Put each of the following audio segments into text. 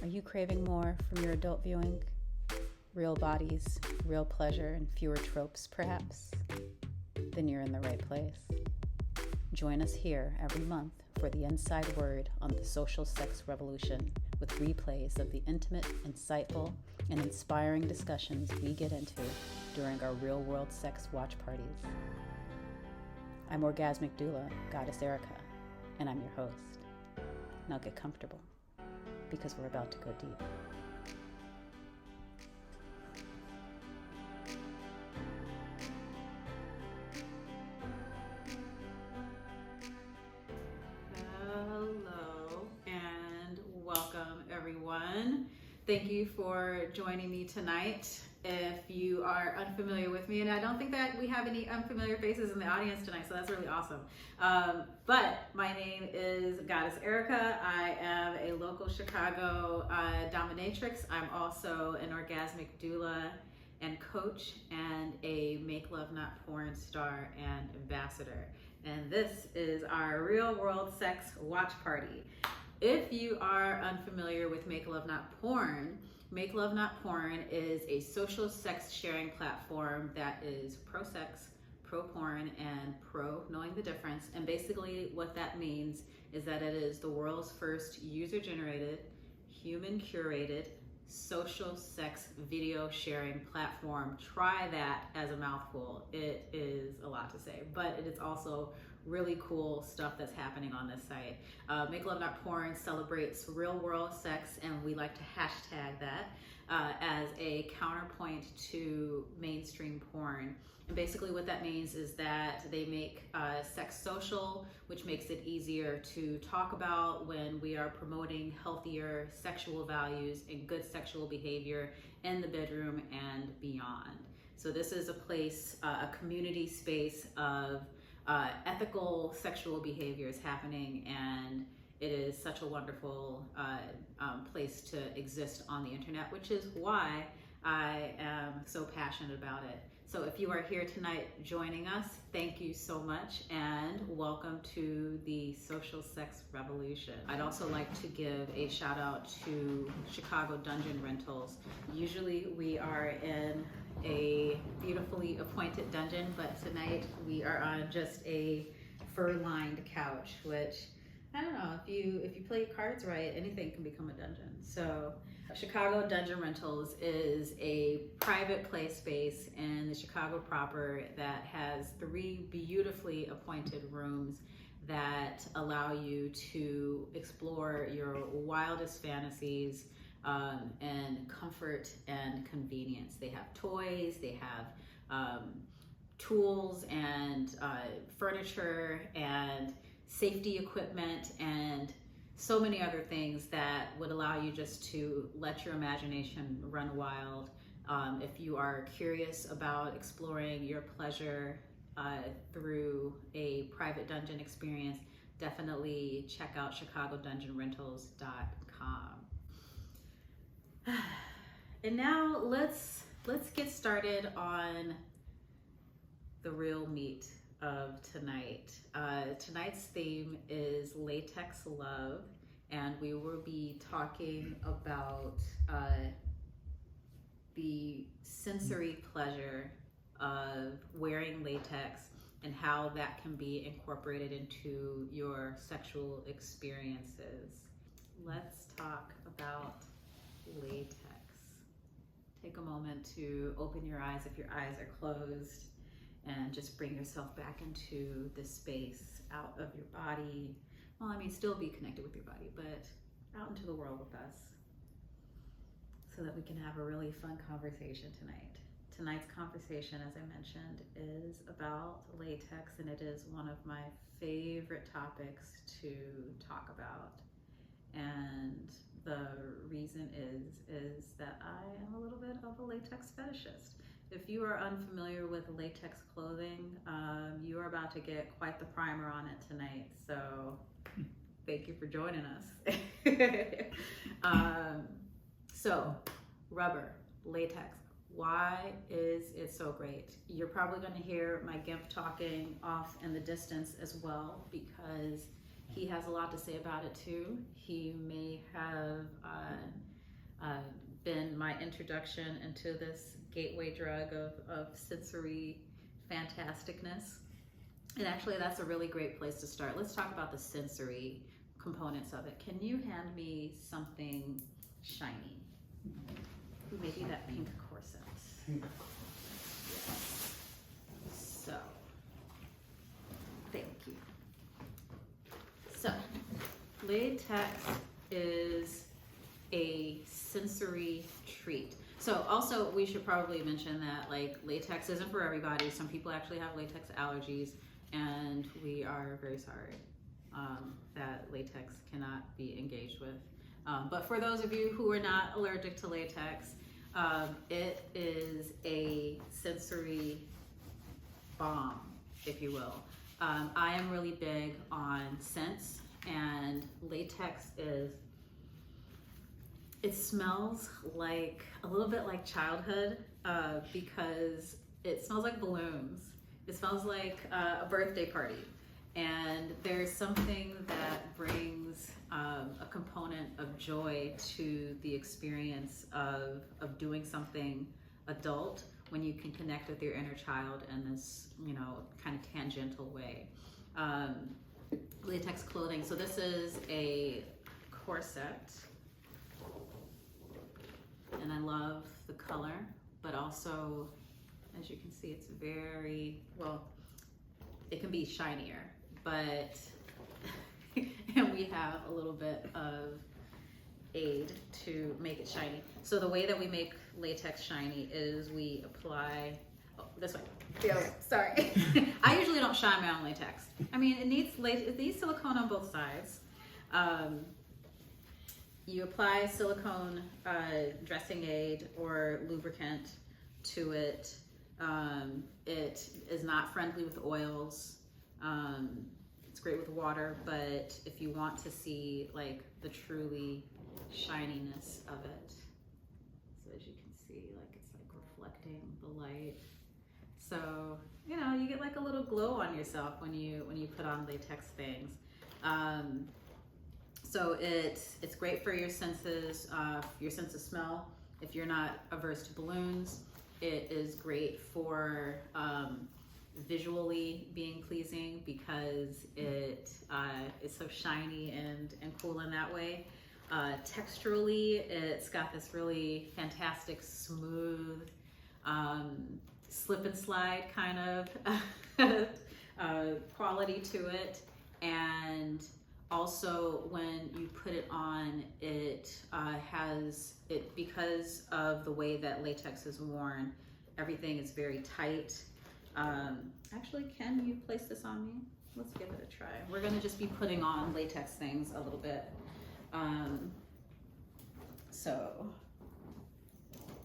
Are you craving more from your adult viewing? Real bodies, real pleasure, and fewer tropes, perhaps? Then you're in the right place. Join us here every month for the inside word on the social sex revolution, with replays of the intimate, insightful, and inspiring discussions we get into during our real-world sex watch parties. I'm orgasmic doula, Goddess Erica, and I'm your host. Now get comfortable, because we're about to go deep. Hello and welcome, everyone. Thank you for joining me tonight. If you are unfamiliar with me, and I don't think that we have any unfamiliar faces in the audience tonight, so that's really awesome. But my name is Goddess Erica. I am a local Chicago dominatrix. I'm also an orgasmic doula and coach, and a Make Love Not Porn star and ambassador. And this is our real world sex watch party. If you are unfamiliar with Make Love Not Porn, Make Love Not Porn is a social sex sharing platform that is pro-sex, pro-porn, and pro-knowing the difference. And basically what that means is that it is the world's first user-generated, human-curated, social sex video sharing platform. Try that as a mouthful. It is a lot to say, but it is also really cool stuff that's happening on this site. Make Love Not Porn celebrates real world sex, and we like to hashtag that as a counterpoint to mainstream porn. And basically what that means is that they make sex social, which makes it easier to talk about when we are promoting healthier sexual values and good sexual behavior in the bedroom and beyond. So this is a place, a community space of ethical sexual behaviors happening, and it is such a wonderful place to exist on the internet, which is why I am so passionate about it. So if you are here tonight joining us, thank you so much, and welcome to the social sex revolution. I'd also like to give a shout out to Chicago Dungeon Rentals. Usually we are in a beautifully appointed dungeon, but tonight we are on just a fur-lined couch, which, I don't know, if you play cards right, anything can become a dungeon. So Chicago Dungeon Rentals is a private play space in the Chicago proper that has 3 beautifully appointed rooms that allow you to explore your wildest fantasies and comfort and convenience. They have toys, they have tools and furniture and safety equipment and so many other things that would allow you just to let your imagination run wild. If you are curious about exploring your pleasure through a private dungeon experience, definitely check out chicagodungeonrentals.com. And now let's get started on the real meat of tonight. Tonight's theme is latex love, and we will be talking about the sensory pleasure of wearing latex and how that can be incorporated into your sexual experiences. Let's talk about latex. Take a moment to open your eyes if your eyes are closed, and just bring yourself back into this space, out of your body. Well, I mean, still be connected with your body, but out into the world with us, so that we can have a really fun conversation tonight. Tonight's conversation, as I mentioned, is about latex, and it is one of my favorite topics to talk about. And the reason is that I am a little bit of a latex fetishist. If you are unfamiliar with latex clothing, you are about to get quite the primer on it tonight. So thank you for joining us. So rubber, latex, why is it so great? You're probably going to hear my GIMP talking off in the distance as well, because he has a lot to say about it too. He may have been my introduction into this gateway drug of sensory fantasticness. And actually, that's a really great place to start. Let's talk about the sensory components of it. Can you hand me something shiny? Maybe that pink corset. Yes. So, thank you. So, latex is a sensory treat. So also we should probably mention that like latex isn't for everybody. Some people actually have latex allergies, and we are very sorry that latex cannot be engaged with. But for those of you who are not allergic to latex, it is a sensory bomb, if you will. I am really big on scents, and latex it smells like a little bit like childhood because it smells like balloons. It smells like a birthday party. And there's something that brings a component of joy to the experience of doing something adult when you can connect with your inner child in this, kind of tangential way. Latex clothing. So this is a corset. And I love the color, but also, as you can see, it's very, well, it can be shinier, but, and we have a little bit of aid to make it shiny. So the way that we make latex shiny is we apply, this way. Sorry. I usually don't shine my own latex. I mean, it needs silicone on both sides. You apply silicone dressing aid or lubricant to it. It is not friendly with oils. It's great with water, but if you want to see like the truly shininess of it, so as you can see, like it's like reflecting the light. So, you get like a little glow on yourself when you put on latex things. So it's great for your senses, your sense of smell. If you're not averse to balloons, it is great for visually being pleasing because it is so shiny and cool in that way. Texturally, it's got this really fantastic, smooth, slip and slide kind of quality to it. And also, when you put it on, it because of the way that latex is worn, everything is very tight. Actually, can you place this on me? Let's give it a try. We're gonna just be putting on latex things a little bit. So,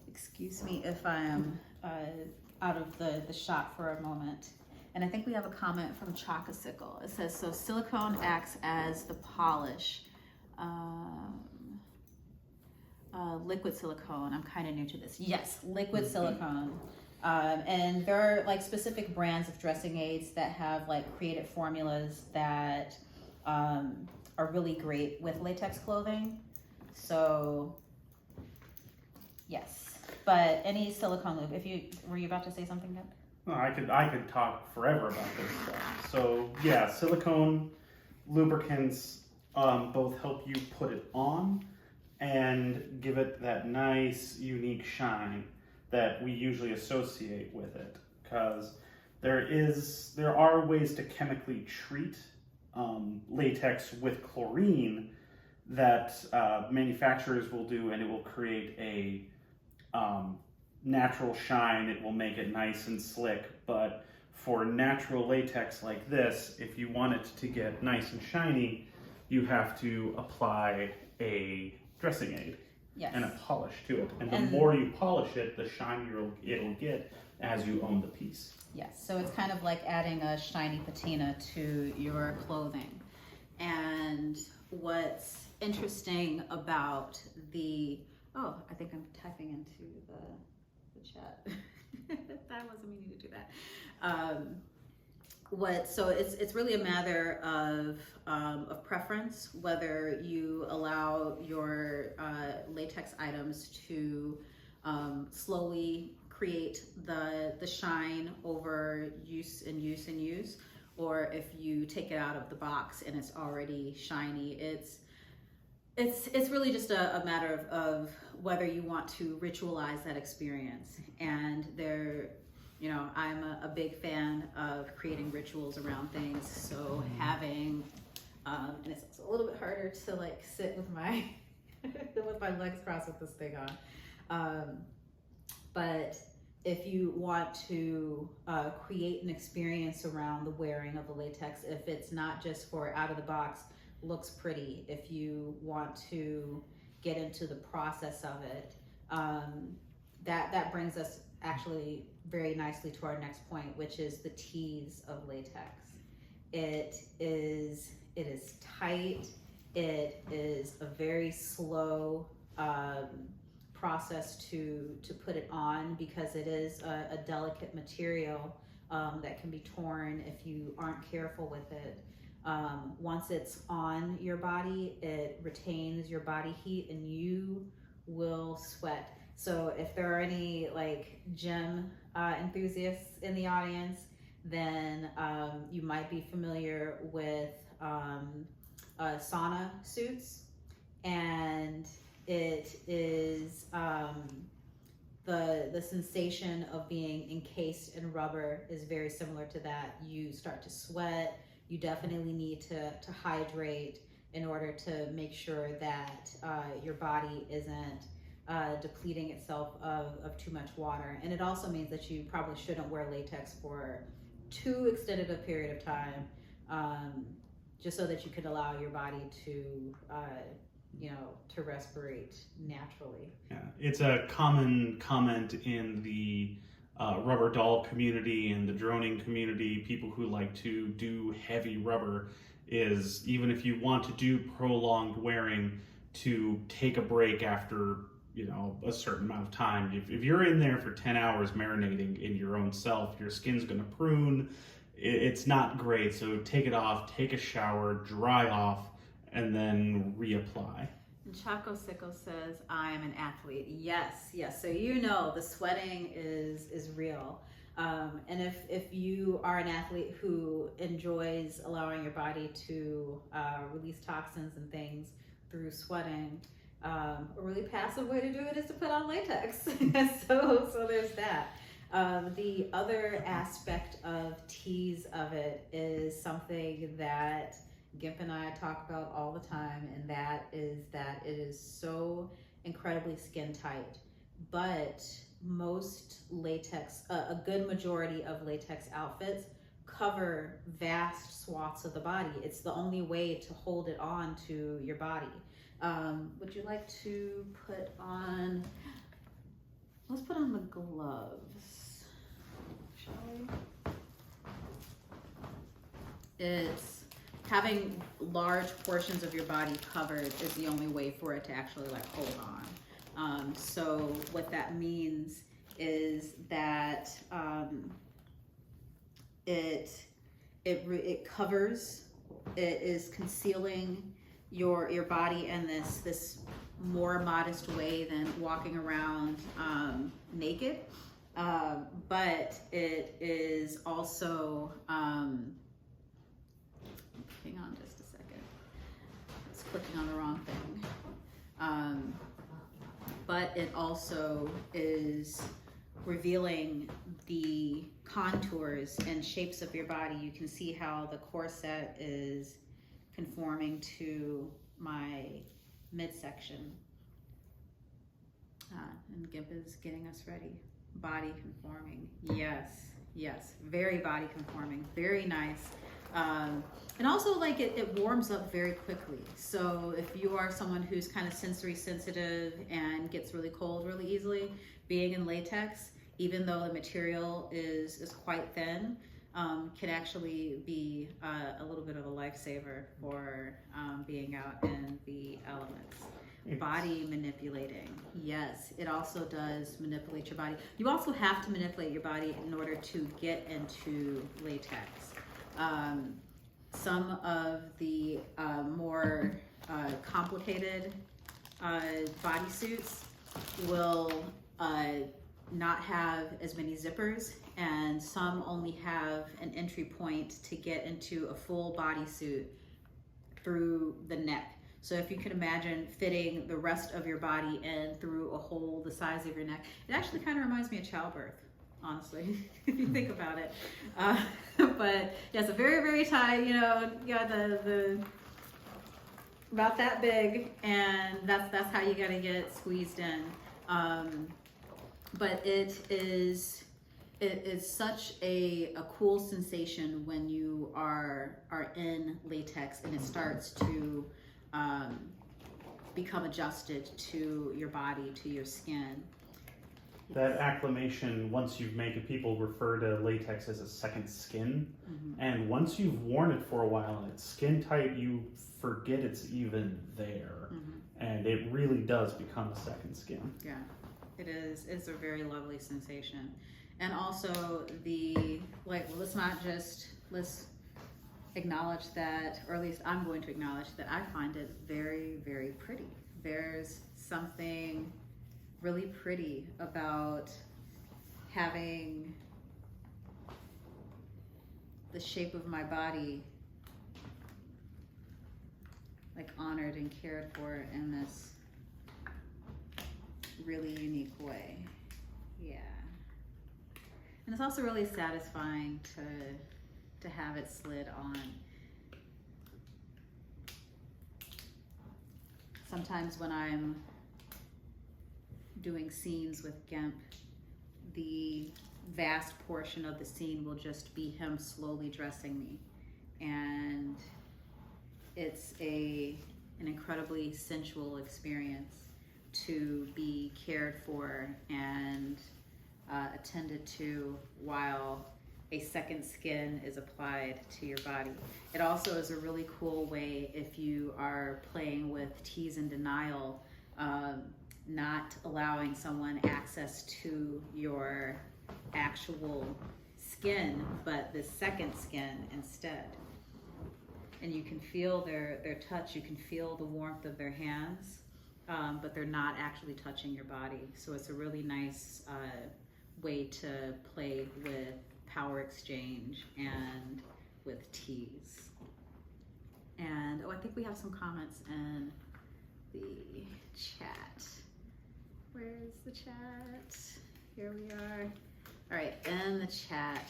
excuse me if I am out of the shot for a moment. And I think we have a comment from Chocosicle. It says, so silicone acts as the polish. Liquid silicone, I'm kind of new to this. Yes, liquid silicone. And there are like specific brands of dressing aids that have like created formulas that are really great with latex clothing. So yes, but any silicone lube, were you about to say something, Deb? No, I could talk forever about this stuff. So yeah, silicone lubricants both help you put it on and give it that nice, unique shine that we usually associate with it. Because there are ways to chemically treat latex with chlorine that manufacturers will do, and it will create a natural shine. It will make it nice and slick. But for natural latex like this, if you want it to get nice and shiny, you have to apply a dressing aid. Yes. And a polish to it. And the more you polish it, the shinier it'll get as you own the piece. Yes, so it's kind of like adding a shiny patina to your clothing. And what's interesting about I think I'm typing into the chat. I wasn't meaning to do that. So it's really a matter of preference, whether you allow your latex items to slowly create the shine over use, or if you take it out of the box and it's already shiny. It's really just a matter of whether you want to ritualize that experience. And I'm a big fan of creating rituals around things. So having, and it's also a little bit harder to like sit with my with my legs crossed with this thing on. But if you want to create an experience around the wearing of the latex, if it's not just for out of the box, looks pretty, if you want to get into the process of it, that brings us actually very nicely to our next point, which is the tease of latex. It is tight. It is a very slow process to put it on, because it is a delicate material that can be torn if you aren't careful with it. Once it's on your body, it retains your body heat and you will sweat. So if there are any like gym enthusiasts in the audience, then you might be familiar with sauna suits, and it is the sensation of being encased in rubber is very similar to that. You start to sweat. You definitely need to hydrate in order to make sure that your body isn't depleting itself of too much water. And it also means that you probably shouldn't wear latex for too extended a period of time, just so that you can allow your body to respirate naturally. Yeah, it's a common comment in the rubber doll community and the droning community, people who like to do heavy rubber, is even if you want to do prolonged wearing, to take a break after a certain amount of time. If you're in there for 10 hours marinating in your own self, your skin's going to prune. It's not great. So take it off, take a shower, dry off, and then reapply. And Chaco Sicko says, I'm an athlete. Yes. So the sweating is real. And if you are an athlete who enjoys allowing your body to release toxins and things through sweating, a really passive way to do it is to put on latex. so there's that. The other aspect of tease of it is something that Gimp and I talk about all the time, and that is that it is so incredibly skin tight. But most latex, a good majority of latex outfits cover vast swaths of the body. It's the only way to hold it on to your body. Would you like to put on, let's put on the gloves, shall we? It's having large portions of your body covered is the only way for it to actually hold on. So what that means is that it covers, it is concealing your body in this more modest way than walking around naked, but it is also hang on just a second, it's clicking on the wrong thing, but it also is revealing the contours and shapes of your body. You can see how the corset is conforming to my midsection. And Gimp is getting us ready. Body conforming. Yes, very body conforming, very nice. And also it warms up very quickly. So if you are someone who's kind of sensory sensitive and gets really cold really easily, being in latex, even though the material is quite thin, can actually be a little bit of a lifesaver for being out in the elements. Body manipulating. Yes, it also does manipulate your body. You also have to manipulate your body in order to get into latex. Some of the more complicated bodysuits will not have as many zippers, and some only have an entry point to get into a full bodysuit through the neck. So if you can imagine fitting the rest of your body in through a hole the size of your neck, it actually kind of reminds me of childbirth, honestly, if you think about it. But yeah, it's a very, very tight, you know, you got the about that big, and that's how you gotta get it squeezed in. But it is such a cool sensation when you are in latex and it starts to become adjusted to your body, to your skin. That acclimation, once you've made it, people refer to latex as a second skin. Mm-hmm. And once you've worn it for a while and it's skin tight, you forget it's even there. Mm-hmm. And it really does become a second skin. Yeah, it is. It's a very lovely sensation. And also let's acknowledge that, or at least I'm going to acknowledge that I find it very, very pretty. There's something really pretty about having the shape of my body like honored and cared for in this really unique way. Yeah. And it's also really satisfying to have it slid on. Sometimes when I'm doing scenes with Gemp, the vast portion of the scene will just be him slowly dressing me. And it's an incredibly sensual experience to be cared for and attended to while a second skin is applied to your body. It also is a really cool way if you are playing with tease and denial, not allowing someone access to your actual skin, but the second skin instead. And you can feel their touch, you can feel the warmth of their hands, but they're not actually touching your body. So it's a really nice way to play with power exchange and with tease. And I think we have some comments in the chat. Where's the chat? Here we are. All right, in the chat,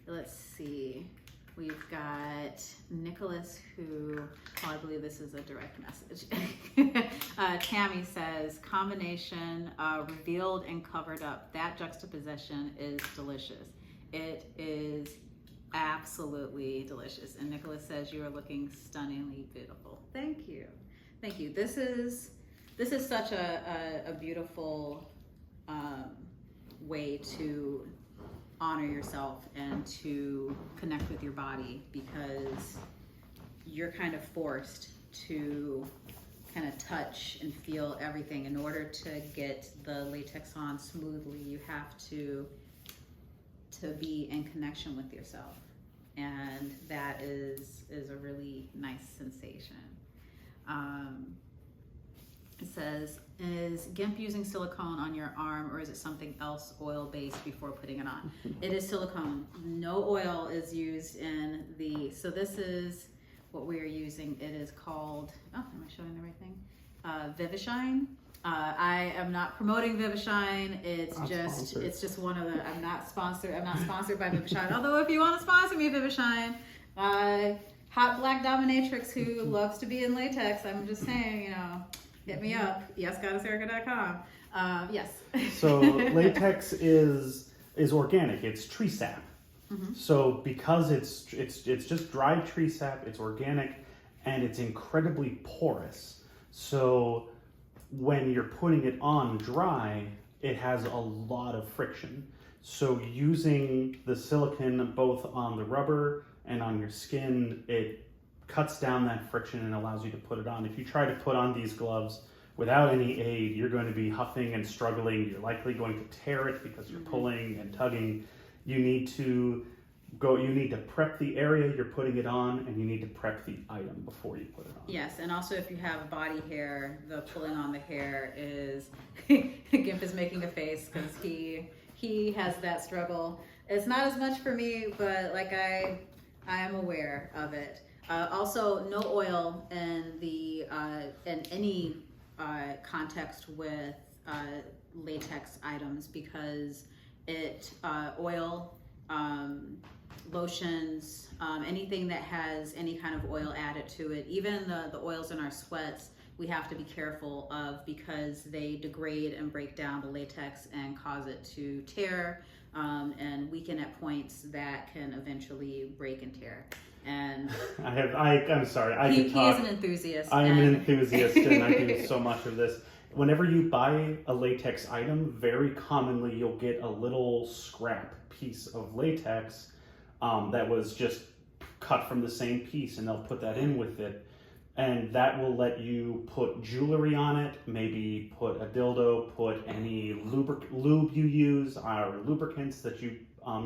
let's see. We've got Nicholas who, I believe this is a direct message. Tammy says, combination revealed and covered up. That juxtaposition is delicious. It is absolutely delicious. And Nicholas says, you are looking stunningly beautiful. Thank you. Thank you. This is such a beautiful way to honor yourself and to connect with your body, because you're kind of forced to kind of touch and feel everything. In order to get the latex on smoothly, you have to be in connection with yourself, and that is a really nice sensation. It says, is Gemp using silicone on your arm, or is it something else oil-based before putting it on? It is silicone. No oil is used in so this is what we are using. It is called, am I showing the right thing? Vivishine. I am not promoting Vivishine. It's just one of the, I'm not sponsored by Vivishine. Although if you want to sponsor me, Vivishine, hot black dominatrix who loves to be in latex, I'm just saying, hit me up. YesGoddessErica.com. Yes. So latex is organic. It's tree sap. Mm-hmm. So because it's just dried tree sap, it's organic, and it's incredibly porous. So when you're putting it on dry, it has a lot of friction. So using the silicone both on the rubber and on your skin, it cuts down that friction and allows you to put it on. If you try to put on these gloves without any aid, you're going to be huffing and struggling. You're likely going to tear it because you're pulling and tugging. You need to you need to prep the area you're putting it on, and you need to prep the item before you put it on. Yes, and also if you have body hair, the pulling on the hair is Gimp is making a face because he has that struggle. It's not as much for me, but like I am aware of it. Also, no oil in any context with latex items, because oil, lotions, anything that has any kind of oil added to it, even the oils in our sweats, we have to be careful of, because they degrade and break down the latex and cause it to tear and weaken at points that can eventually break and tear. And I'm sorry. He is an enthusiast. I am an enthusiast, and I do so much of this. Whenever you buy a latex item, very commonly you'll get a little scrap piece of latex that was just cut from the same piece, and they'll put that in with it. And that will let you put jewelry on it, maybe put a dildo, put any lube you use, or lubricants that you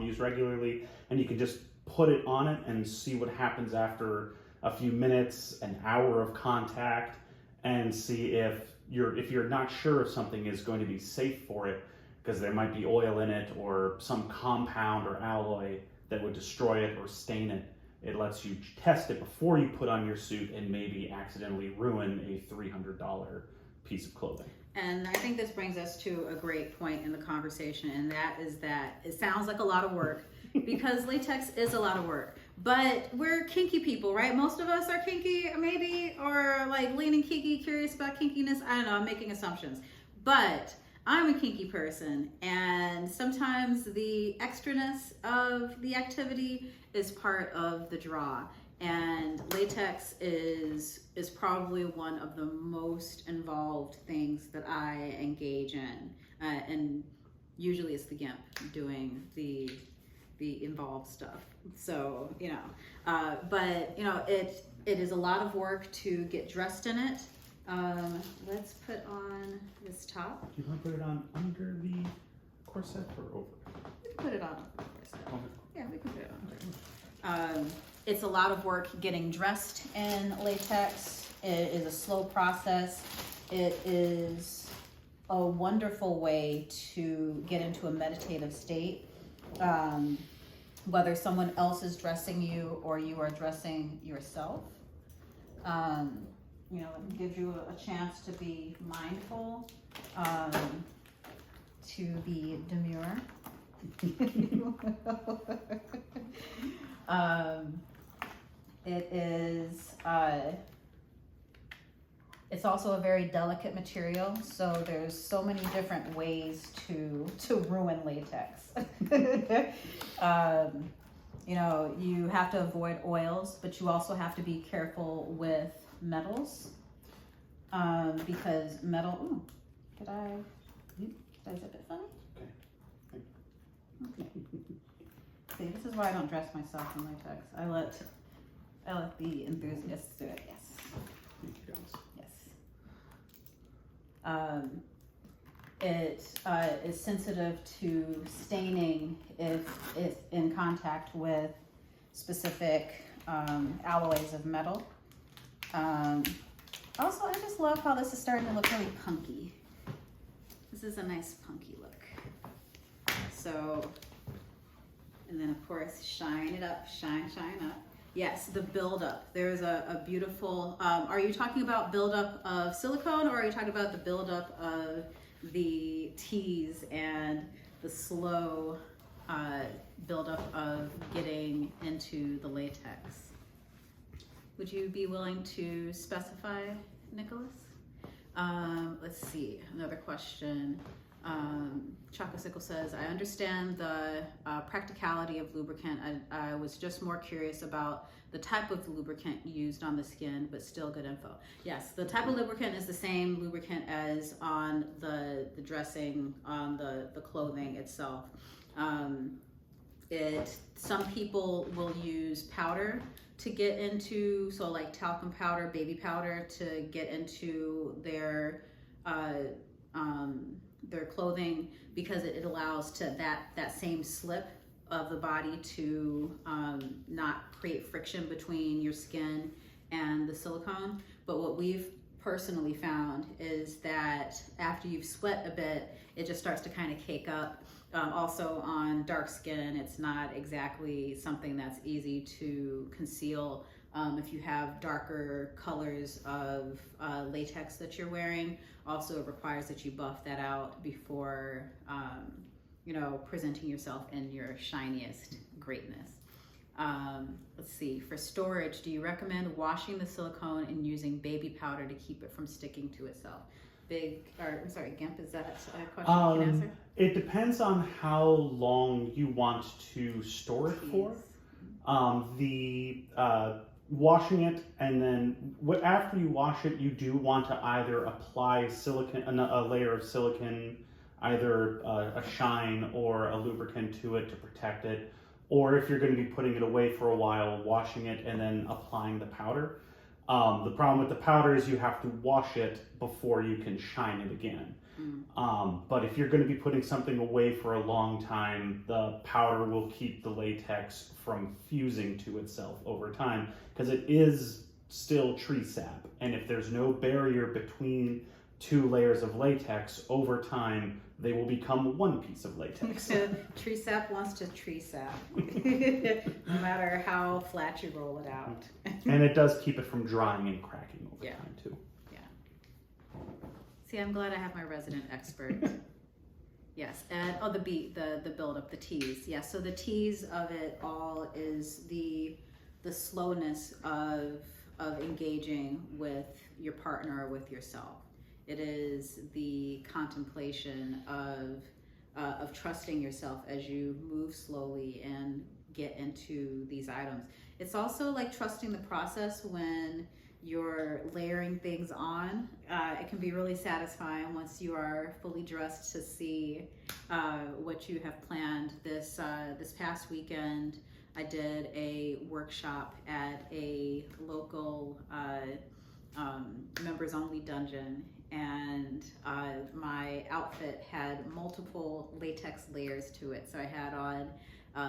use regularly, and you can just put it on it and see what happens after a few minutes, an hour of contact, and see if you're not sure if something is going to be safe for it, because there might be oil in it or some compound or alloy that would destroy it or stain it. It lets you test it before you put on your suit and maybe accidentally ruin a $300 piece of clothing. And I think this brings us to a great point in the conversation, and that is that it sounds like a lot of work because latex is a lot of work. But we're kinky people, right? Most of us are kinky, maybe, or like leaning kinky, curious about kinkiness. I don't know, I'm making assumptions. But I'm a kinky person, and sometimes the extraness of the activity is part of the draw. And latex is probably one of the most involved things that I engage in. And usually it's the Gimp doing the involved stuff. So, but it is a lot of work to get dressed in it. Let's put on this top. Do you want to put it on under the corset or over? We can put it on the corset. Yeah, we can put it on. It's a lot of work getting dressed in latex. It is a slow process. It is a wonderful way to get into a meditative state. Whether someone else is dressing you or you are dressing yourself. It gives you a chance to be mindful, to be demure. It's also a very delicate material, so there's so many different ways to ruin latex. You have to avoid oils, but you also have to be careful with metals, because metal. Ooh, did I zip it funny? Okay. See, this is why I don't dress myself in latex. I let the enthusiasts do it. Yes. Thank you, guys. Yes. It is sensitive to staining if it's in contact with specific alloys of metal. Also, I just love how this is starting to look really punky. This is a nice punky look. So, and then of course, shine it up, shine up. Yes, the buildup. There's a beautiful, are you talking about buildup of silicone, or are you talking about the buildup of the tease and the slow buildup of getting into the latex? Would you be willing to specify, Nicholas? Let's see, another question. Chocolate Sickle says, I understand the practicality of lubricant. I was just more curious about the type of lubricant used on the skin, but still good info. Yes, the type of lubricant is the same lubricant as on the dressing, on the clothing itself. Some people will use powder to get into, so like talcum powder, baby powder, to get into their clothing, because it allows to that same slip the body to not create friction between your skin and the silicone. But what we've personally found is that after you've sweat a bit, it just starts to kind of cake up. Also on dark skin, it's not exactly something that's easy to conceal. If you have darker colors of latex that you're wearing, also it requires that you buff that out before presenting yourself in your shiniest greatness. Let's see, for storage, do you recommend washing the silicone and using baby powder to keep it from sticking to itself? Gimp, is that a question you can answer? It depends on how long you want to store it for. Washing it, and then after you wash it, you do want to either apply a layer of silicone, either a shine or a lubricant to it to protect it, or if you're going to be putting it away for a while, washing it and then applying the powder. The problem with the powder is you have to wash it before you can shine it again. But if you're going to be putting something away for a long time, the powder will keep the latex from fusing to itself over time, because it is still tree sap. And if there's no barrier between two layers of latex, over time, they will become one piece of latex. Tree sap wants to tree sap, no matter how flat you roll it out. And it does keep it from drying and cracking over time too. Yeah. See, I'm glad I have my resident expert. Yes, and the build up, the tease. Yeah, so the tease of it all is the slowness of engaging with your partner or with yourself. It is the contemplation of trusting yourself as you move slowly and get into these items. It's also like trusting the process when you're layering things on. It can be really satisfying once you are fully dressed to see what you have planned. This past weekend, I did a workshop at a local members only dungeon, and my outfit had multiple latex layers to it. So I had on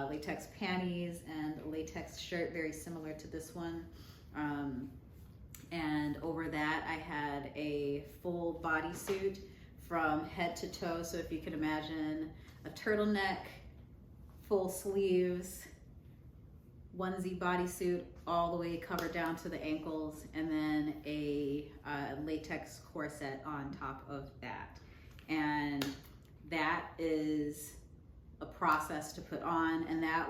latex panties and a latex shirt very similar to this one. And over that I had a full bodysuit from head to toe. So if you can imagine a turtleneck, full sleeves, onesie bodysuit all the way covered down to the ankles, and then a latex corset on top of that. And that is a process to put on, and that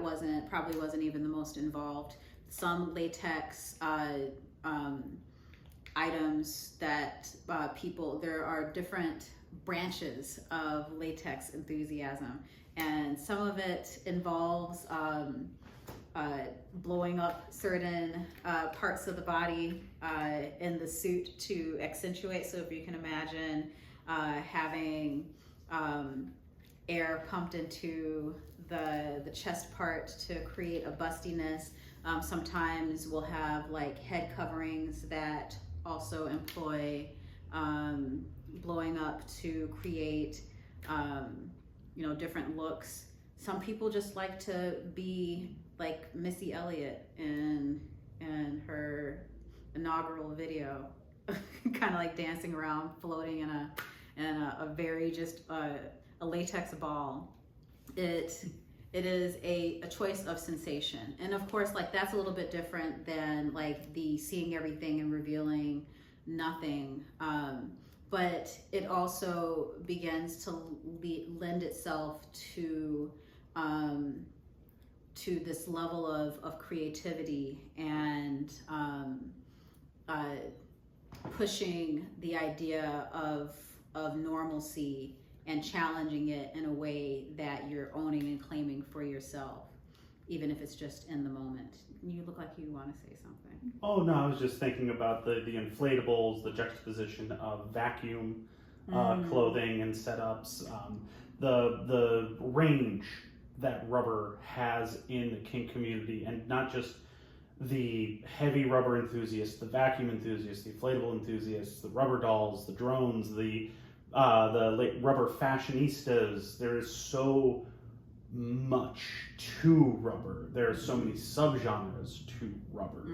probably wasn't even the most involved. Some latex items that there are different branches of latex enthusiasm, and some of it involves blowing up certain parts of the body in the suit to accentuate. So if you can imagine having air pumped into the chest part to create a bustiness. Sometimes we'll have like head coverings that also employ blowing up to create different looks. Some people just like to be like Missy Elliott in her inaugural video, kind of like dancing around, floating in a very just a latex ball. It is a choice of sensation, and of course, like that's a little bit different than like the seeing everything and revealing nothing. But it also begins to lend itself to this level of creativity and pushing the idea of normalcy and challenging it in a way that you're owning and claiming for yourself, even if it's just in the moment. You look like you want to say something. Oh no, I was just thinking about the inflatables, the juxtaposition of vacuum clothing and setups, the range that rubber has in the kink community, and not just the heavy rubber enthusiasts, the vacuum enthusiasts, the inflatable enthusiasts, the rubber dolls, the drones, the rubber fashionistas. There is so much to rubber. There are so many subgenres to rubber.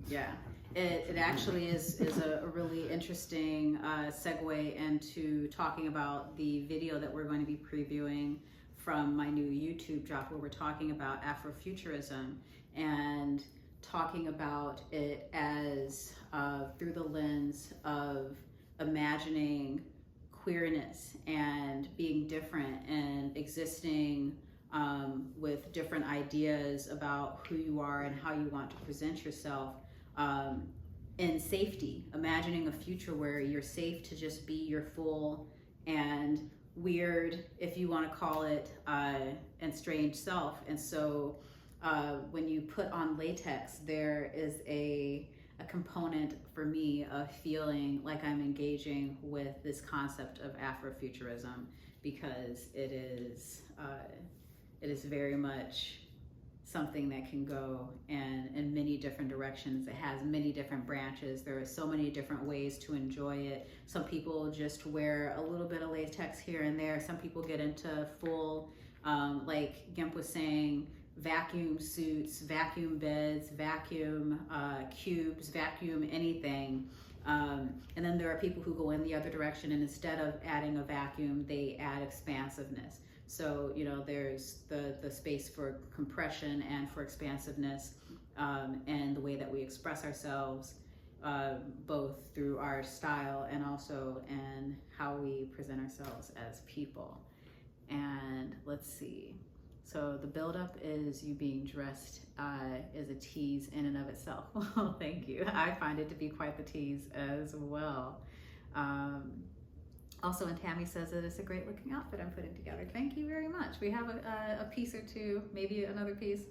Yeah, it actually is a really interesting segue into talking about the video that we're going to be previewing from my new YouTube drop, where we're talking about Afrofuturism and talking about it as through the lens of imagining queerness and being different and existing with different ideas about who you are and how you want to present yourself in safety, imagining a future where you're safe to just be your full and weird, if you want to call it, and strange self. And so when you put on latex, there is a component for me of feeling like I'm engaging with this concept of Afrofuturism, because it is very much something that can go in many different directions. It has many different branches. There are so many different ways to enjoy it. Some people just wear a little bit of latex here and there. Some people get into full, like Gimp was saying, vacuum suits, vacuum beds, vacuum cubes, vacuum anything. And then there are people who go in the other direction, and instead of adding a vacuum, they add expansiveness. So, you know, there's the space for compression and for expansiveness, and the way that we express ourselves, both through our style and also in how we present ourselves as people. And let's see. So the buildup is you being dressed is a tease in and of itself. Well, thank you. I find it to be quite the tease as well. Also, and Tammy says that it's a great looking outfit I'm putting together. Thank you very much. We have a piece or two, maybe another piece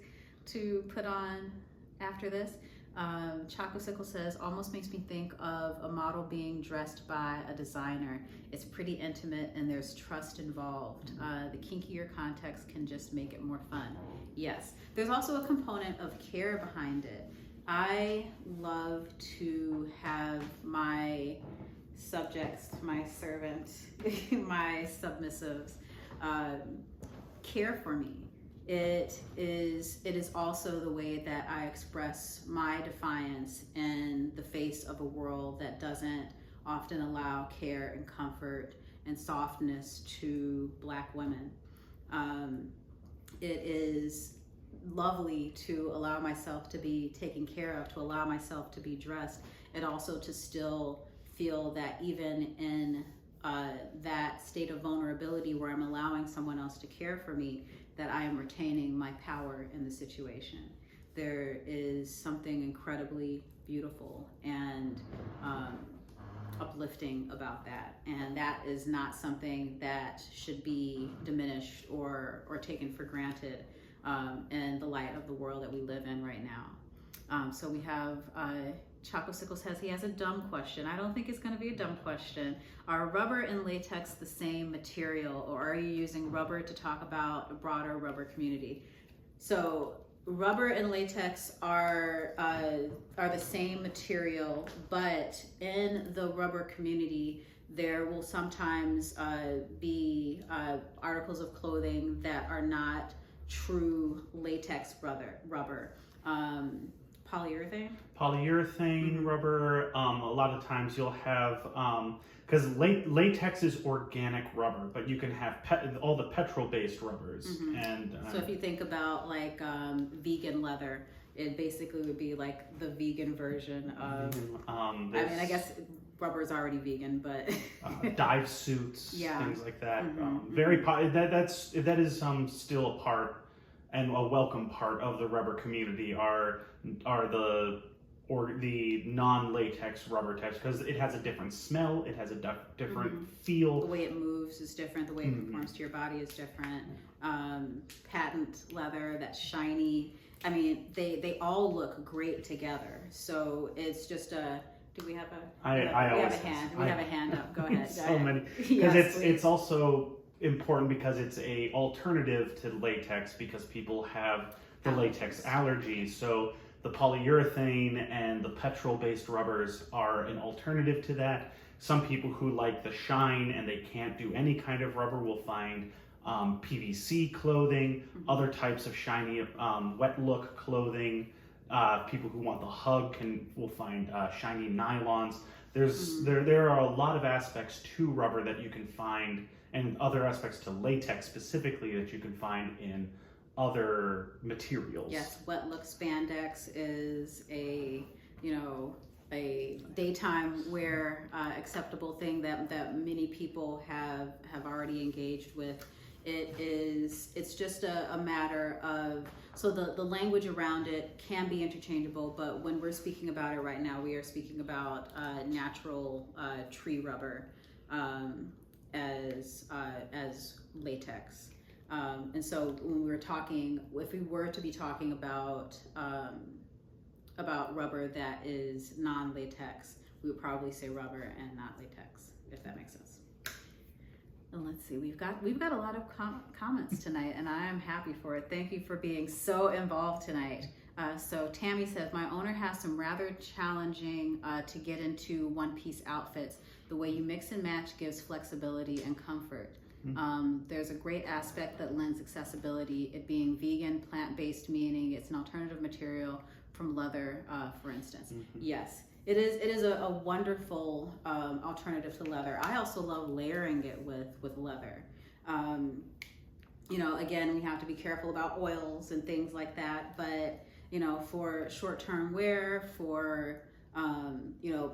to put on after this. Chaco Sickle says, almost makes me think of a model being dressed by a designer. It's pretty intimate and there's trust involved. The kinkier context can just make it more fun. Yes, there's also a component of care behind it. I love to have my subjects, my servants, my submissives care for me. It is also the way that I express my defiance in the face of a world that doesn't often allow care and comfort and softness to Black women. It is lovely to allow myself to be taken care of, to allow myself to be dressed, and also to still feel that even in that state of vulnerability where I'm allowing someone else to care for me, that I am retaining my power in the situation. There is something incredibly beautiful and uplifting about that. And that is not something that should be diminished or taken for granted in the light of the world that we live in right now. So we have Chaco Sickle says he has a dumb question. I don't think it's going to be a dumb question. Are rubber and latex the same material, or are you using rubber to talk about a broader rubber community? So rubber and latex are the same material, but in the rubber community, there will sometimes be articles of clothing that are not true latex rubber. Polyurethane Rubber. A lot of times you'll have, because latex is organic rubber, but you can have all the petrol-based rubbers. And so if you think about like vegan leather, it basically would be like the vegan version of. I mean, I guess rubber is already vegan, but dive suits, things like that. That is still a part and a welcome part of the rubber community are the non-latex rubber types, because it has a different smell, it has a different feel. The way it moves is different, the way it conforms to your body is different. Patent leather, that's shiny. I mean, they all look great together. So it's just a. Do we have a? We have a hand up. Go ahead. So many, because it's also important because it's a alternative to latex, because people have the latex allergies. So the polyurethane and the petrol-based rubbers are an alternative to that. Some people who like the shine and they can't do any kind of rubber will find PVC clothing, other types of shiny wet look clothing. People who want the hug will find shiny nylons. There are a lot of aspects to rubber that you can find, and other aspects to latex specifically that you can find in other materials. Yes, wet look spandex is a daytime wear acceptable thing that many people have already engaged with. It's just a matter of, so the language around it can be interchangeable, but when we're speaking about it right now, we are speaking about natural tree rubber as latex. And so when we were talking, if we were to be talking about rubber that is non-latex, we would probably say rubber and not latex, if that makes sense. And let's see, we've got a lot of comments tonight, and I am happy for it. Thank you for being so involved tonight. So Tammy says, my owner has some rather challenging to get into one-piece outfits. The way you mix and match gives flexibility and comfort. There's a great aspect that lends accessibility, it being vegan, plant-based, meaning it's an alternative material from leather, for instance. Yes, it is a wonderful alternative to leather. I also love layering it with leather. Again, we have to be careful about oils and things like that, but for short-term wear, for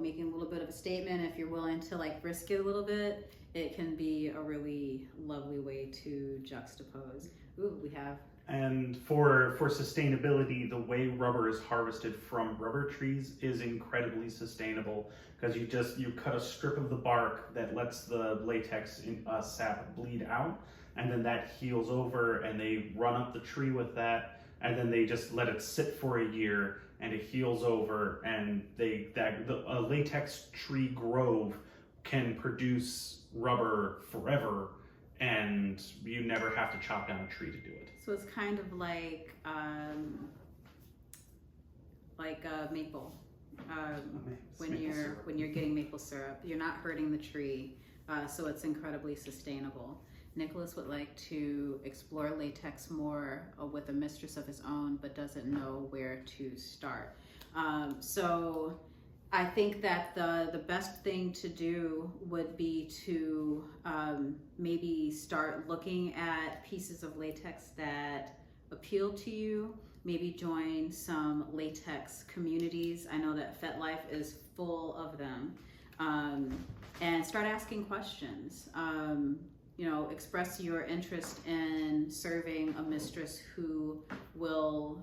making a little bit of a statement, if you're willing to risk it a little bit, it can be a really lovely way to juxtapose. Ooh, we have. And for sustainability, the way rubber is harvested from rubber trees is incredibly sustainable, because you cut a strip of the bark that lets the latex sap bleed out, and then that heals over, and they run up the tree with that, and then they just let it sit for a year, and it heals over, and a latex tree grove can produce rubber forever, and you never have to chop down a tree to do it. So it's kind of like maple. When you're getting maple syrup, you're not hurting the tree, so it's incredibly sustainable. Nicholas would like to explore latex more with a mistress of his own, but doesn't know where to start. So I think that the best thing to do would be to maybe start looking at pieces of latex that appeal to you. Maybe join some latex communities. I know that FetLife is full of them. And start asking questions. Express your interest in serving a mistress who will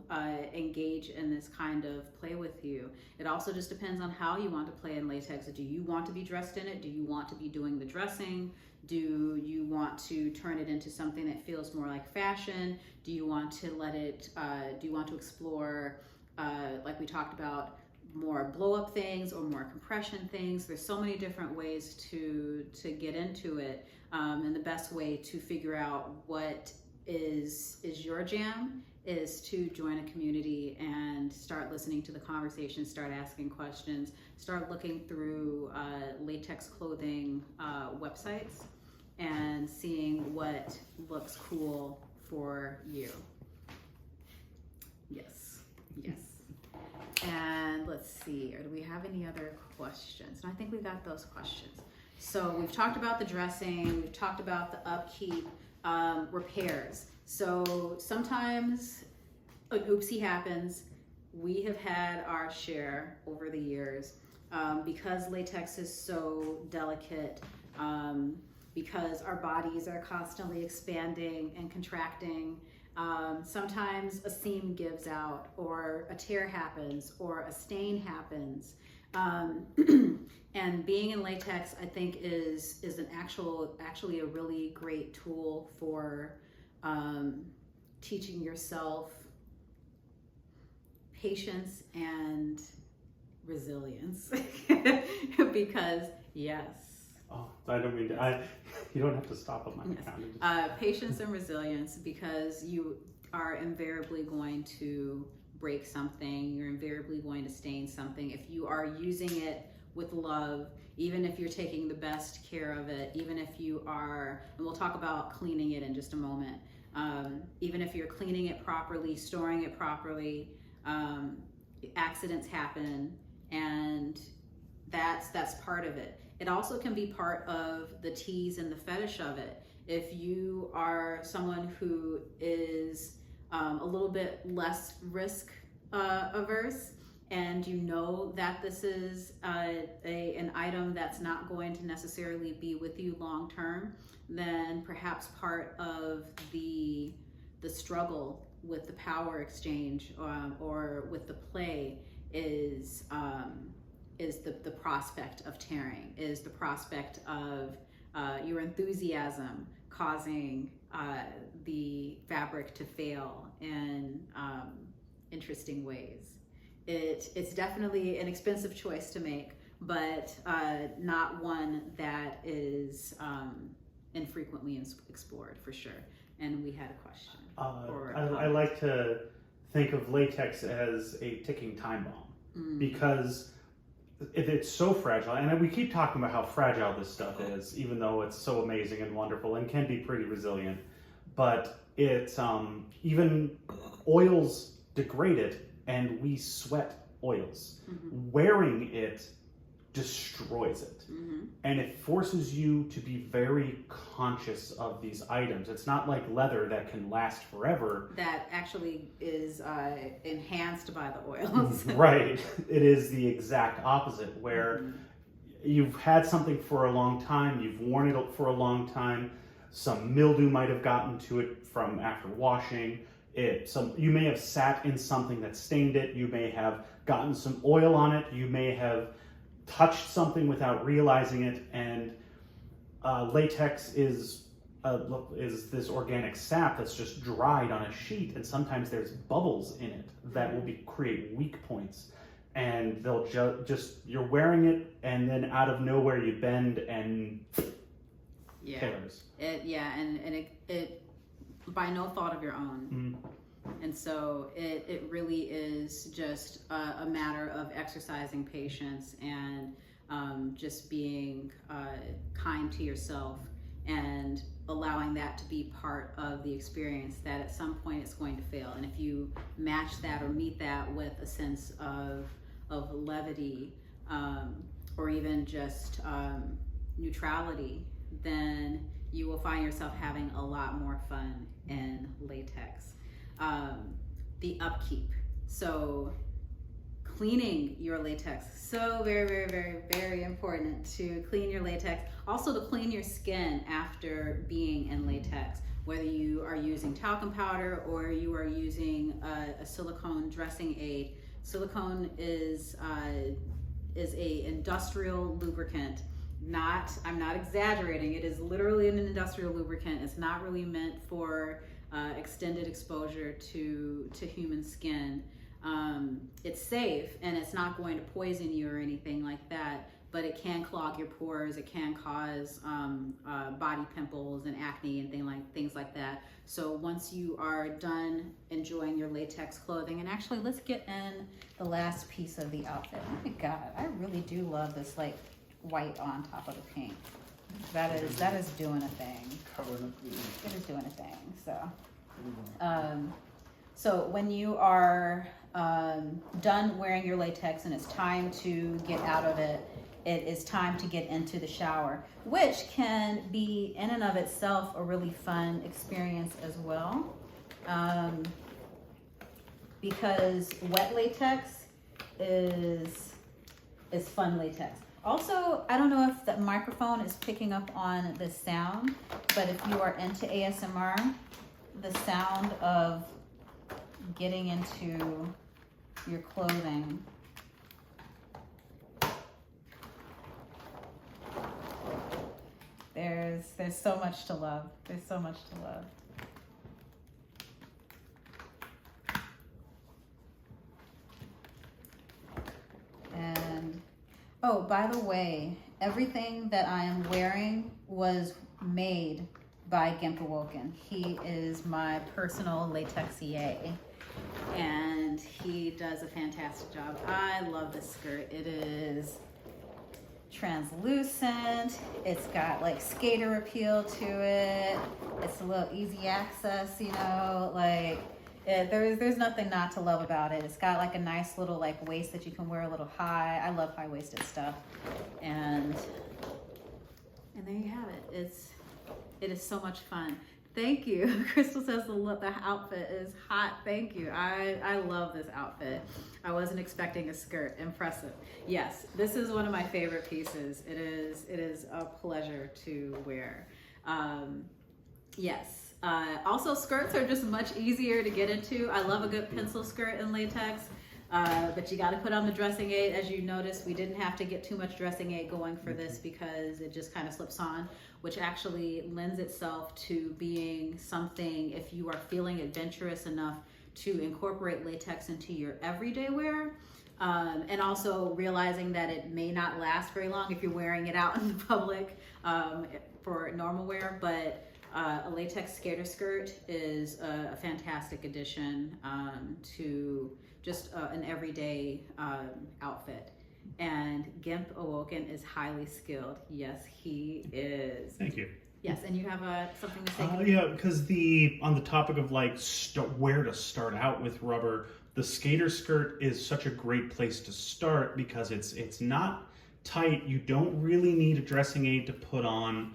engage in this kind of play with you. It also just depends on how you want to play in latex. Do you want to be dressed in it? Do you want to be doing the dressing? Do you want to turn it into something that feels more like fashion? Do you want to do you want to explore, like we talked about, more blow up things or more compression things? There's so many different ways to get into it. And the best way to figure out what is your jam is to join a community and start listening to the conversation, start asking questions, start looking through Latex Clothing websites and seeing what looks cool for you. Yes. And let's see, or do we have any other questions? And I think we got those questions. So we've talked about the dressing, we've talked about the upkeep, repairs. So sometimes an oopsie happens. We have had our share over the years because latex is so delicate, because our bodies are constantly expanding and contracting. Sometimes a seam gives out, or a tear happens, or a stain happens. And being in latex, I think, is actually a really great tool for teaching yourself patience and resilience. Because yes. Oh, I don't mean to. You don't have to stop on my account. Patience and resilience, because you are invariably going to break something. You're invariably going to stain something. If you are using it with love, even if you're taking the best care of it, even if you are, and we'll talk about cleaning it in just a moment, even if you're cleaning it properly, storing it properly, accidents happen, and that's part of it. It also can be part of the tease and the fetish of it. If you are someone who is a little bit less risk averse, and you know that this is an item that's not going to necessarily be with you long term, then perhaps part of the struggle with the power exchange or with the play is the prospect of tearing, is the prospect of your enthusiasm causing the fabric to fail in interesting ways. It's definitely an expensive choice to make, but not one that is infrequently explored, for sure. And we had a question. I like to think of latex as a ticking time bomb, because it's so fragile, and we keep talking about how fragile this stuff is, even though it's so amazing and wonderful and can be pretty resilient. But it's even oils degrade it, and we sweat oils. Wearing it destroys it, and it forces you to be very conscious of these items. It's not like leather that can last forever. That actually is enhanced by the oils. Right. It is the exact opposite, where you've had something for a long time, you've worn it for a long time, some mildew might have gotten to it from after washing it. You may have sat in something that stained it, you may have gotten some oil on it, you may have touched something without realizing it, and latex is this organic sap that's just dried on a sheet, and sometimes there's bubbles in it that will create weak points, and they'll just you're wearing it, and then out of nowhere you bend and tears. It by no fault of your own. And so it really is just a matter of exercising patience and just being kind to yourself and allowing that to be part of the experience, that at some point it's going to fail. And if you match that or meet that with a sense of levity or even just neutrality, then you will find yourself having a lot more fun in latex. The upkeep. So cleaning your latex, so very, very, very, very important to clean your latex. Also to clean your skin after being in latex, whether you are using talcum powder or you are using a silicone dressing aid. Silicone is a industrial lubricant. I'm not exaggerating. It is literally an industrial lubricant. It's not really meant for extended exposure to human skin. It's safe and it's not going to poison you or anything like that, but it can clog your pores. It can cause body pimples and acne and things like that. So once you are done enjoying your latex clothing, and actually let's get in the last piece of the outfit. Oh my God, I really do love this like white on top of the pink. That is doing a thing. It is doing a thing. So when you are done wearing your latex and it's time to get out of it, it is time to get into the shower, which can be in and of itself a really fun experience as well, because wet latex is fun latex. Also, I don't know if the microphone is picking up on the sound, but if you are into ASMR, the sound of getting into your clothing there's so much to love. There's so much to love. And oh, by the way, everything that I am wearing was made by Gimp Awoken. He is my personal latexier, and he does a fantastic job. I love this skirt. It is translucent. It's got like skater appeal to it. It's a little easy access, you know, like there's nothing not to love about it. It's got like a nice little like waist that you can wear a little high. I love high-waisted stuff. And there you have it. It is so much fun. Thank you. Crystal says the outfit is hot. Thank you. I love this outfit. I wasn't expecting a skirt. Impressive. Yes, this is one of my favorite pieces. It is a pleasure to wear. Yes. Also, skirts are just much easier to get into. I love a good pencil skirt in latex. But you got to put on the dressing aid. As you notice, we didn't have to get too much dressing aid going for this because it just kind of slips on, which actually lends itself to being something if you are feeling adventurous enough to incorporate latex into your everyday wear. And also realizing that it may not last very long if you're wearing it out in the public for normal wear, but a latex skater skirt is a fantastic addition to just an everyday outfit. And Gimp Awoken is highly skilled. Yes, he is. Thank you. Yes, and you have something to say? Yeah, because on the topic of like where to start out with rubber, the skater skirt is such a great place to start because it's not tight. You don't really need a dressing aid to put on.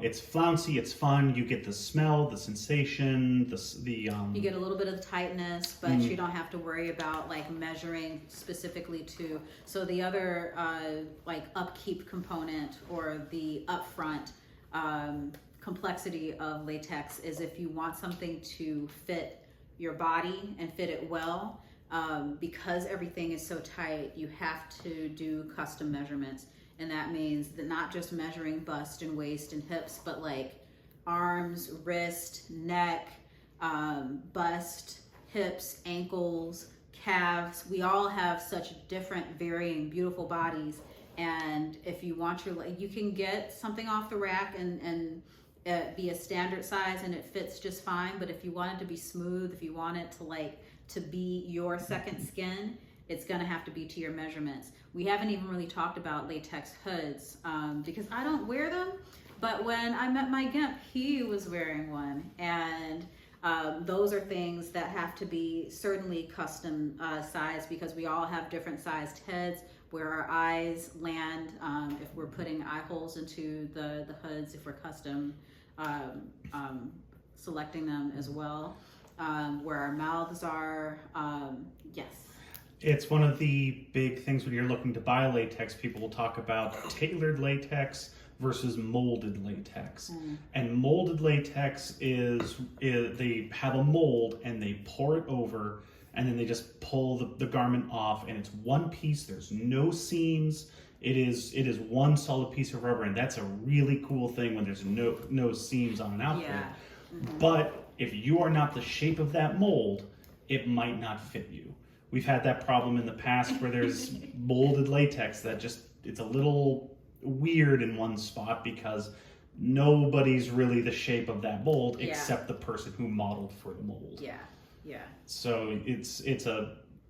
It's flouncy, it's fun. You get the smell, the sensation, you get a little bit of the tightness, but you don't have to worry about like measuring specifically to. So the other like upkeep component or the upfront complexity of latex is if you want something to fit your body and fit it well, because everything is so tight, you have to do custom measurements. And that means that not just measuring bust and waist and hips, but like arms, wrist, neck, bust, hips, ankles, calves. We all have such different, varying, beautiful bodies. And if you want you can get something off the rack and be a standard size and it fits just fine. But if you want it to be smooth, if you want it to be your second skin, it's gonna have to be to your measurements. We haven't even really talked about latex hoods because I don't wear them, but when I met my Gimp, he was wearing one. And those are things that have to be certainly custom sized because we all have different sized heads, where our eyes land, if we're putting eye holes into the hoods, if we're custom selecting them as well, where our mouths are, yes. It's one of the big things when you're looking to buy latex. People will talk about tailored latex versus molded latex. And molded latex is they have a mold and they pour it over and then they just pull the garment off and it's one piece. There's no seams. It is one solid piece of rubber, and that's a really cool thing when there's no seams on an outfit. Yeah. But if you are not the shape of that mold, it might not fit you. We've had that problem in the past where there's molded latex that it's a little weird in one spot because nobody's really the shape of that mold except the person who modeled for the mold. Yeah, yeah. So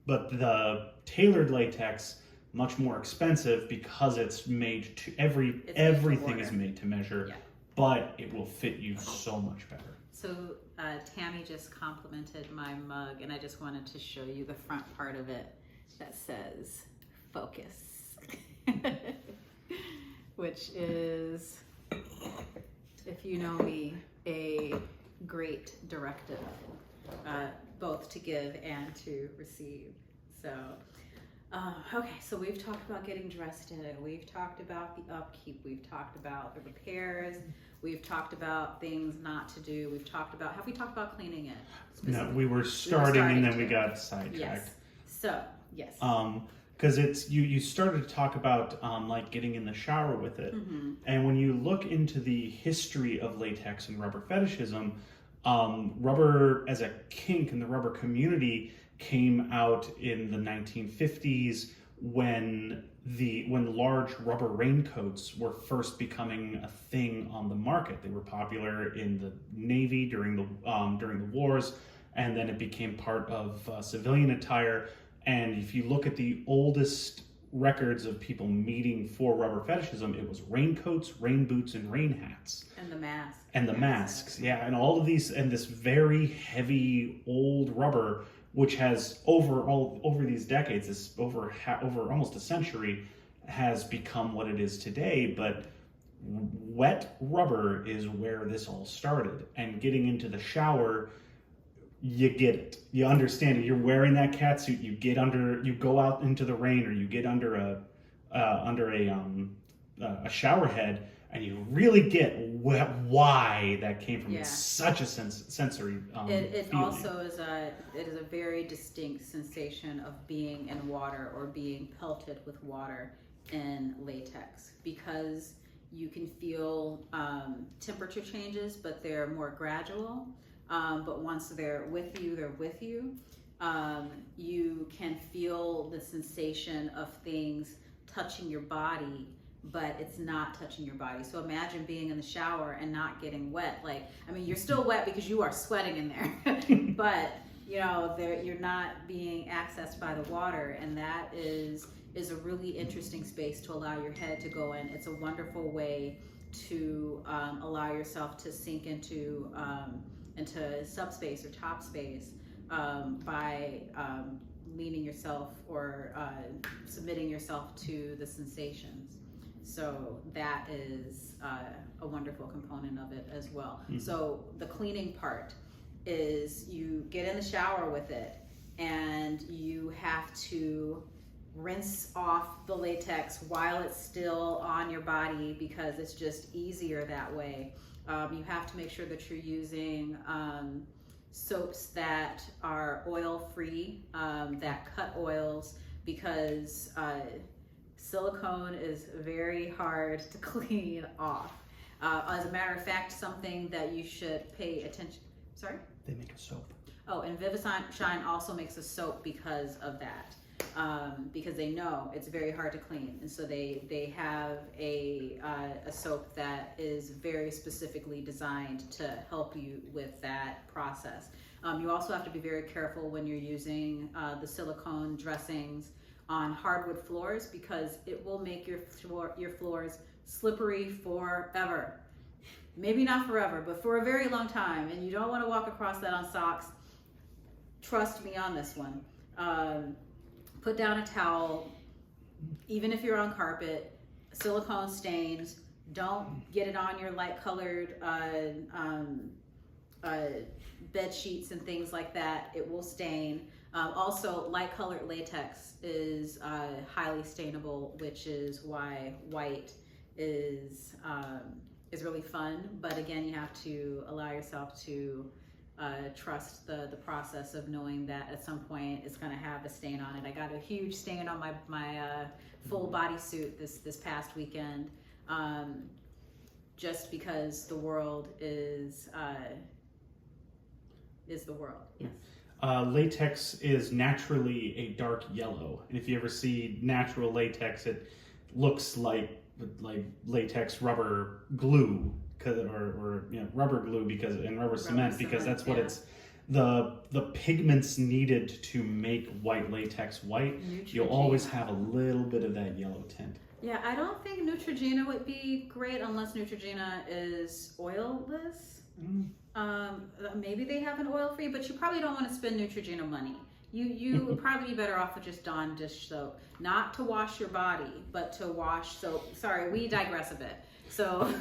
but the tailored latex, much more expensive because it's made to everything is made to measure, but it will fit you so much better. So Tammy just complimented my mug, and I just wanted to show you the front part of it that says focus, which is, if you know me, a great directive, both to give and to receive. So, okay, so we've talked about getting dressed in it. We've talked about the upkeep. We've talked about the repairs. We've talked about things not to do. Have we talked about cleaning it? No, we were starting and then we got sidetracked. Yes. So, yes. Because you started to talk about like getting in the shower with it. And when you look into the history of latex and rubber fetishism, rubber as a kink in the rubber community came out in the 1950s when large rubber raincoats were first becoming a thing on the market. They were popular in the Navy during the wars, and then it became part of civilian attire. And if you look at the oldest records of people meeting for rubber fetishism, it was raincoats, rain boots, and rain hats. And the masks. And the masks, yeah. And all of these, and this very heavy old rubber, which has over these decades, this over almost a century, has become what it is today. But wet rubber is where this all started. And getting into the shower, you get it. You understand it. You're wearing that catsuit. You go out into the rain, or you get under a shower head, and you really get why that came from. Yeah. It's such a sensory. It feeling. also is a very distinct sensation of being in water or being pelted with water in latex, because you can feel temperature changes, but they're more gradual. But once they're with you, they're with you. You can feel the sensation of things touching your body, but it's not touching your body. So imagine being in the shower and not getting wet. You're still wet because you are sweating in there, but you're not being accessed by the water, and that is a really interesting space to allow your head to go in. It's a wonderful way to allow yourself to sink into subspace or top space by leaning yourself or submitting yourself to the sensations. So that is a wonderful component of it as well. Mm-hmm. So the cleaning part is you get in the shower with it, and you have to rinse off the latex while it's still on your body, because it's just easier that way. You have to make sure that you're using soaps that are oil-free, that cut oils, because silicone is very hard to clean off. As a matter of fact, something that you should pay attention. Sorry? They make a soap. Oh, and Vivishine also makes a soap because of that. Because they know it's very hard to clean, and so they have a soap that is very specifically designed to help you with that process. You also have to be very careful when you're using the silicone dressings on hardwood floors, because it will make your floors slippery forever. Maybe not forever, but for a very long time, and you don't want to walk across that on socks. Trust me on this one. Put down a towel, even if you're on carpet. Silicone stains. Don't get it on your light colored bed sheets and things like that. It will stain. Also, light colored latex is highly stainable, which is why white is really fun. But again, you have to allow yourself to trust the process of knowing that at some point it's going to have a stain on it. I got a huge stain on my full bodysuit this past weekend, just because the world is the world. Yes. Latex is naturally a dark yellow, and if you ever see natural latex, it looks like latex rubber glue. Or rubber glue and rubber cement, because that's what it's the pigments needed to make white latex white. Neutrogena. You'll always have a little bit of that yellow tint. Yeah, I don't think Neutrogena would be great unless Neutrogena is oilless. Maybe they have an oil-free, but you probably don't want to spend Neutrogena money. You would probably be better off with just Dawn dish soap, not to wash your body, but to wash soap. Sorry, we digress a bit. So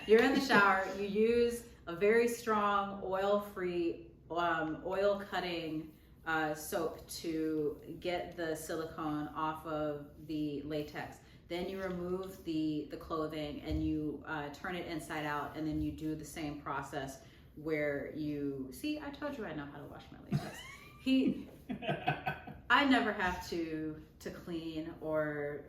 you're in the shower, you use a very strong oil-free, oil-cutting soap to get the silicone off of the latex. Then you remove the clothing and you turn it inside out, and then you do the same process where see, I told you I know how to wash my latex. I never have to clean or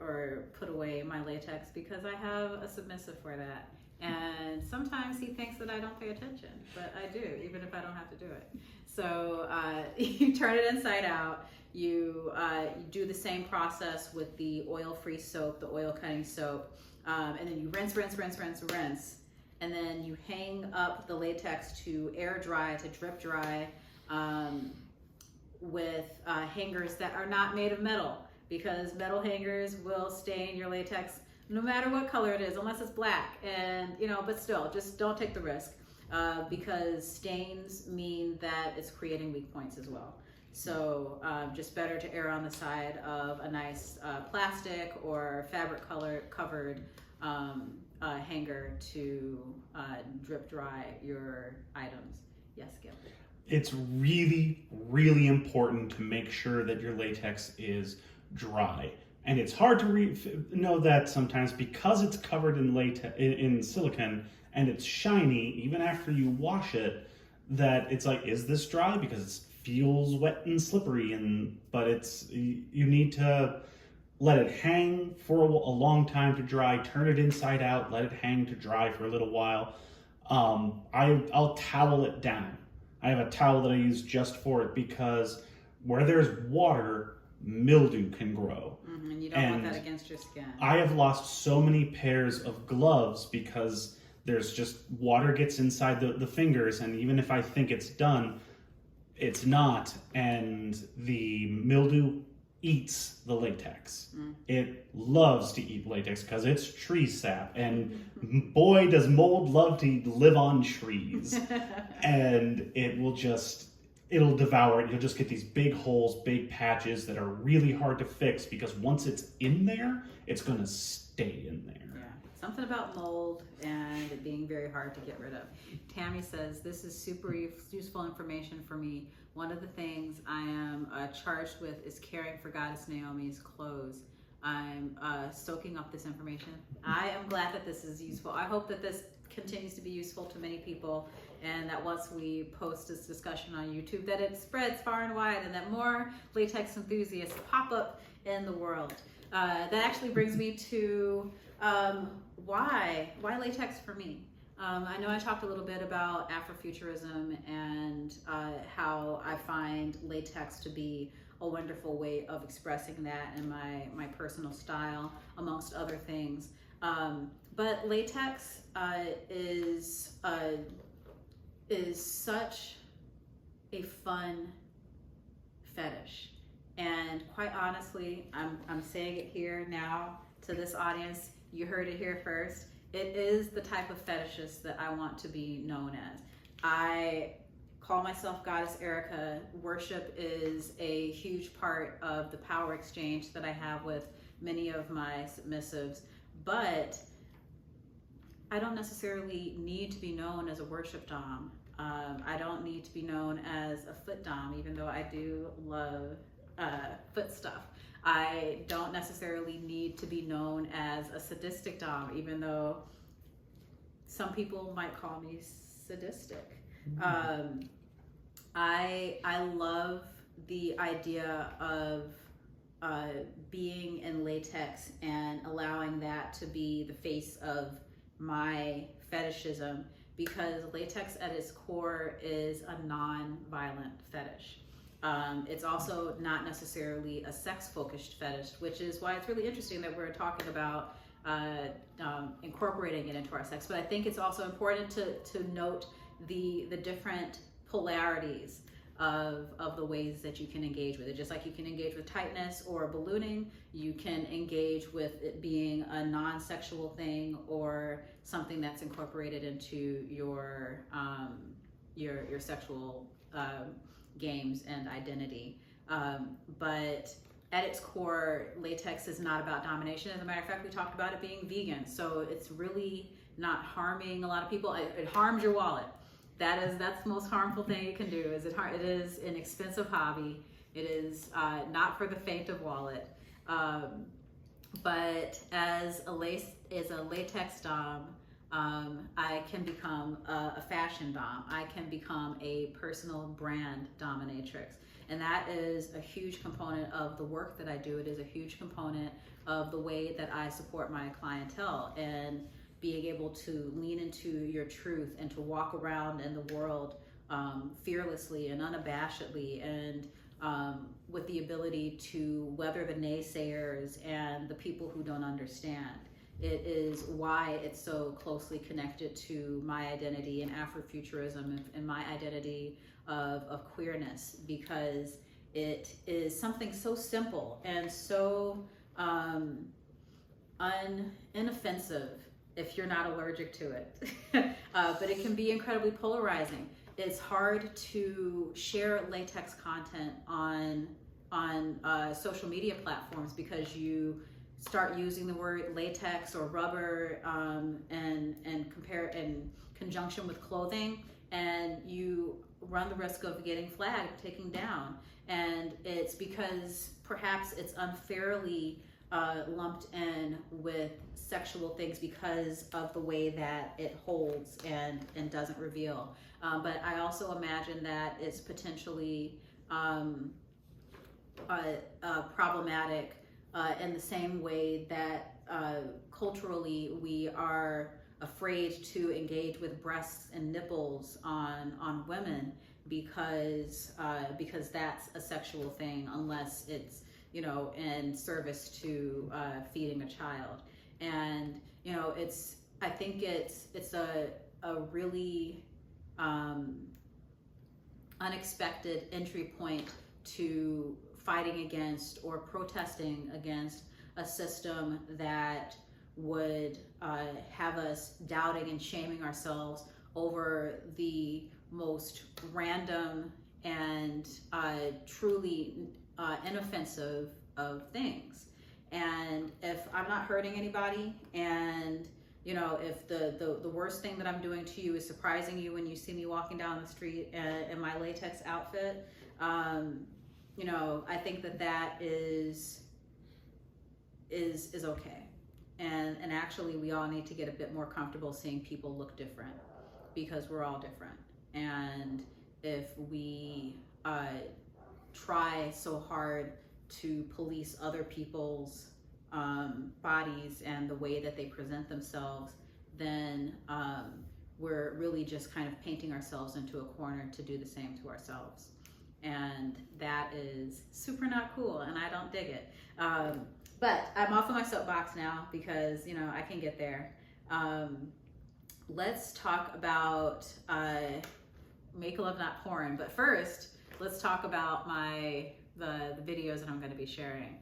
put away my latex, because I have a submissive for that. And sometimes he thinks that I don't pay attention, but I do, even if I don't have to do it. So you turn it inside out. You do the same process with the oil-free soap, the oil-cutting soap, and then you rinse. And then you hang up the latex to air dry, to drip dry, with hangers that are not made of metal, because metal hangers will stain your latex no matter what color it is, unless it's black. And, but still, just don't take the risk, because stains mean that it's creating weak points as well. So just better to err on the side of a nice plastic or fabric covered hanger to drip dry your items. Yes, Gil? It's really, really important to make sure that your latex is dry. And it's hard to know that sometimes because it's covered in in silicone and it's shiny, even after you wash it, that it's like, is this dry? Because it feels wet and slippery, but you need to let it hang for a long time to dry, turn it inside out, let it hang to dry for a little while. I'll towel it down. I have a towel that I use just for it, because where there's water, mildew can grow. And you don't want that against your skin. I have lost so many pairs of gloves because there's just water gets inside the fingers, and even if I think it's done, it's not, and the mildew eats the latex. It loves to eat latex because it's tree sap, and boy does mold love to live on trees. And it'll devour it. You'll just get these big holes, big patches that are really hard to fix, because once it's in there, it's going to stay in there. Yeah, something about mold and it being very hard to get rid of. Tammy says, this is super useful information for me. One of the things I am charged with is caring for Goddess Naomi's clothes. I'm soaking up this information. I am glad that this is useful. I hope that this continues to be useful to many people, and that once we post this discussion on YouTube, that it spreads far and wide, and that more latex enthusiasts pop up in the world. That actually brings me to why latex for me? I know I talked a little bit about Afrofuturism and how I find latex to be a wonderful way of expressing that in my personal style, amongst other things. But latex is such a fun fetish, and quite honestly, I'm saying it here now to this audience. You heard it here first. It is the type of fetishist that I want to be known as. I call myself Goddess Erica. Worship is a huge part of the power exchange that I have with many of my submissives, but I don't necessarily need to be known as a worship dom. I don't need to be known as a foot dom, even though I do love foot stuff. I don't necessarily need to be known as a sadistic dom, even though some people might call me sadistic. I love the idea of being in latex and allowing that to be the face of my fetishism, because latex at its core is a non-violent fetish. It's also not necessarily a sex-focused fetish, which is why it's really interesting that we're talking about incorporating it into our sex. But I think it's also important to note the different polarities of the ways that you can engage with it. Just like you can engage with tightness or ballooning, you can engage with it being a non-sexual thing or something that's incorporated into your sexual games and identity. But at its core, latex is not about domination. As a matter of fact, we talked about it being vegan, so it's really not harming a lot of people. It harms your wallet. That's the most harmful thing it can do. It is an expensive hobby. It is not for the faint of wallet. But as a latex dom, I can become a fashion dom. I can become a personal brand dominatrix. And that is a huge component of the work that I do. It is a huge component of the way that I support my clientele, and being able to lean into your truth and to walk around in the world fearlessly and unabashedly, and with the ability to weather the naysayers and the people who don't understand. It is why it's so closely connected to my identity in Afrofuturism and my identity of queerness, because it is something so simple and so inoffensive if you're not allergic to it. But it can be incredibly polarizing. It's hard to share latex content on social media platforms because you start using the word latex or rubber and compare in conjunction with clothing, and you run the risk of getting flagged, taken down. And it's because perhaps it's unfairly lumped in with sexual things because of the way that it holds and doesn't reveal. But I also imagine that it's potentially problematic in the same way that culturally we are afraid to engage with breasts and nipples on women because that's a sexual thing unless it's, you know, in service to feeding a child. And, you know, I think it's a really unexpected entry point to fighting against or protesting against a system that would have us doubting and shaming ourselves over the most random and truly inoffensive of things. And if I'm not hurting anybody, and you know, if the worst thing that I'm doing to you is surprising you when you see me walking down the street in my latex outfit, you know, I think that is okay. And actually, we all need to get a bit more comfortable seeing people look different because we're all different. And if we try so hard to police other people's bodies and the way that they present themselves, then we're really just kind of painting ourselves into a corner to do the same to ourselves. And that is super not cool, and I don't dig it. But I'm off of my soapbox now because, you know, I can get there. Let's talk about Make Love Not Porn. But first, let's talk about the videos that I'm going to be sharing.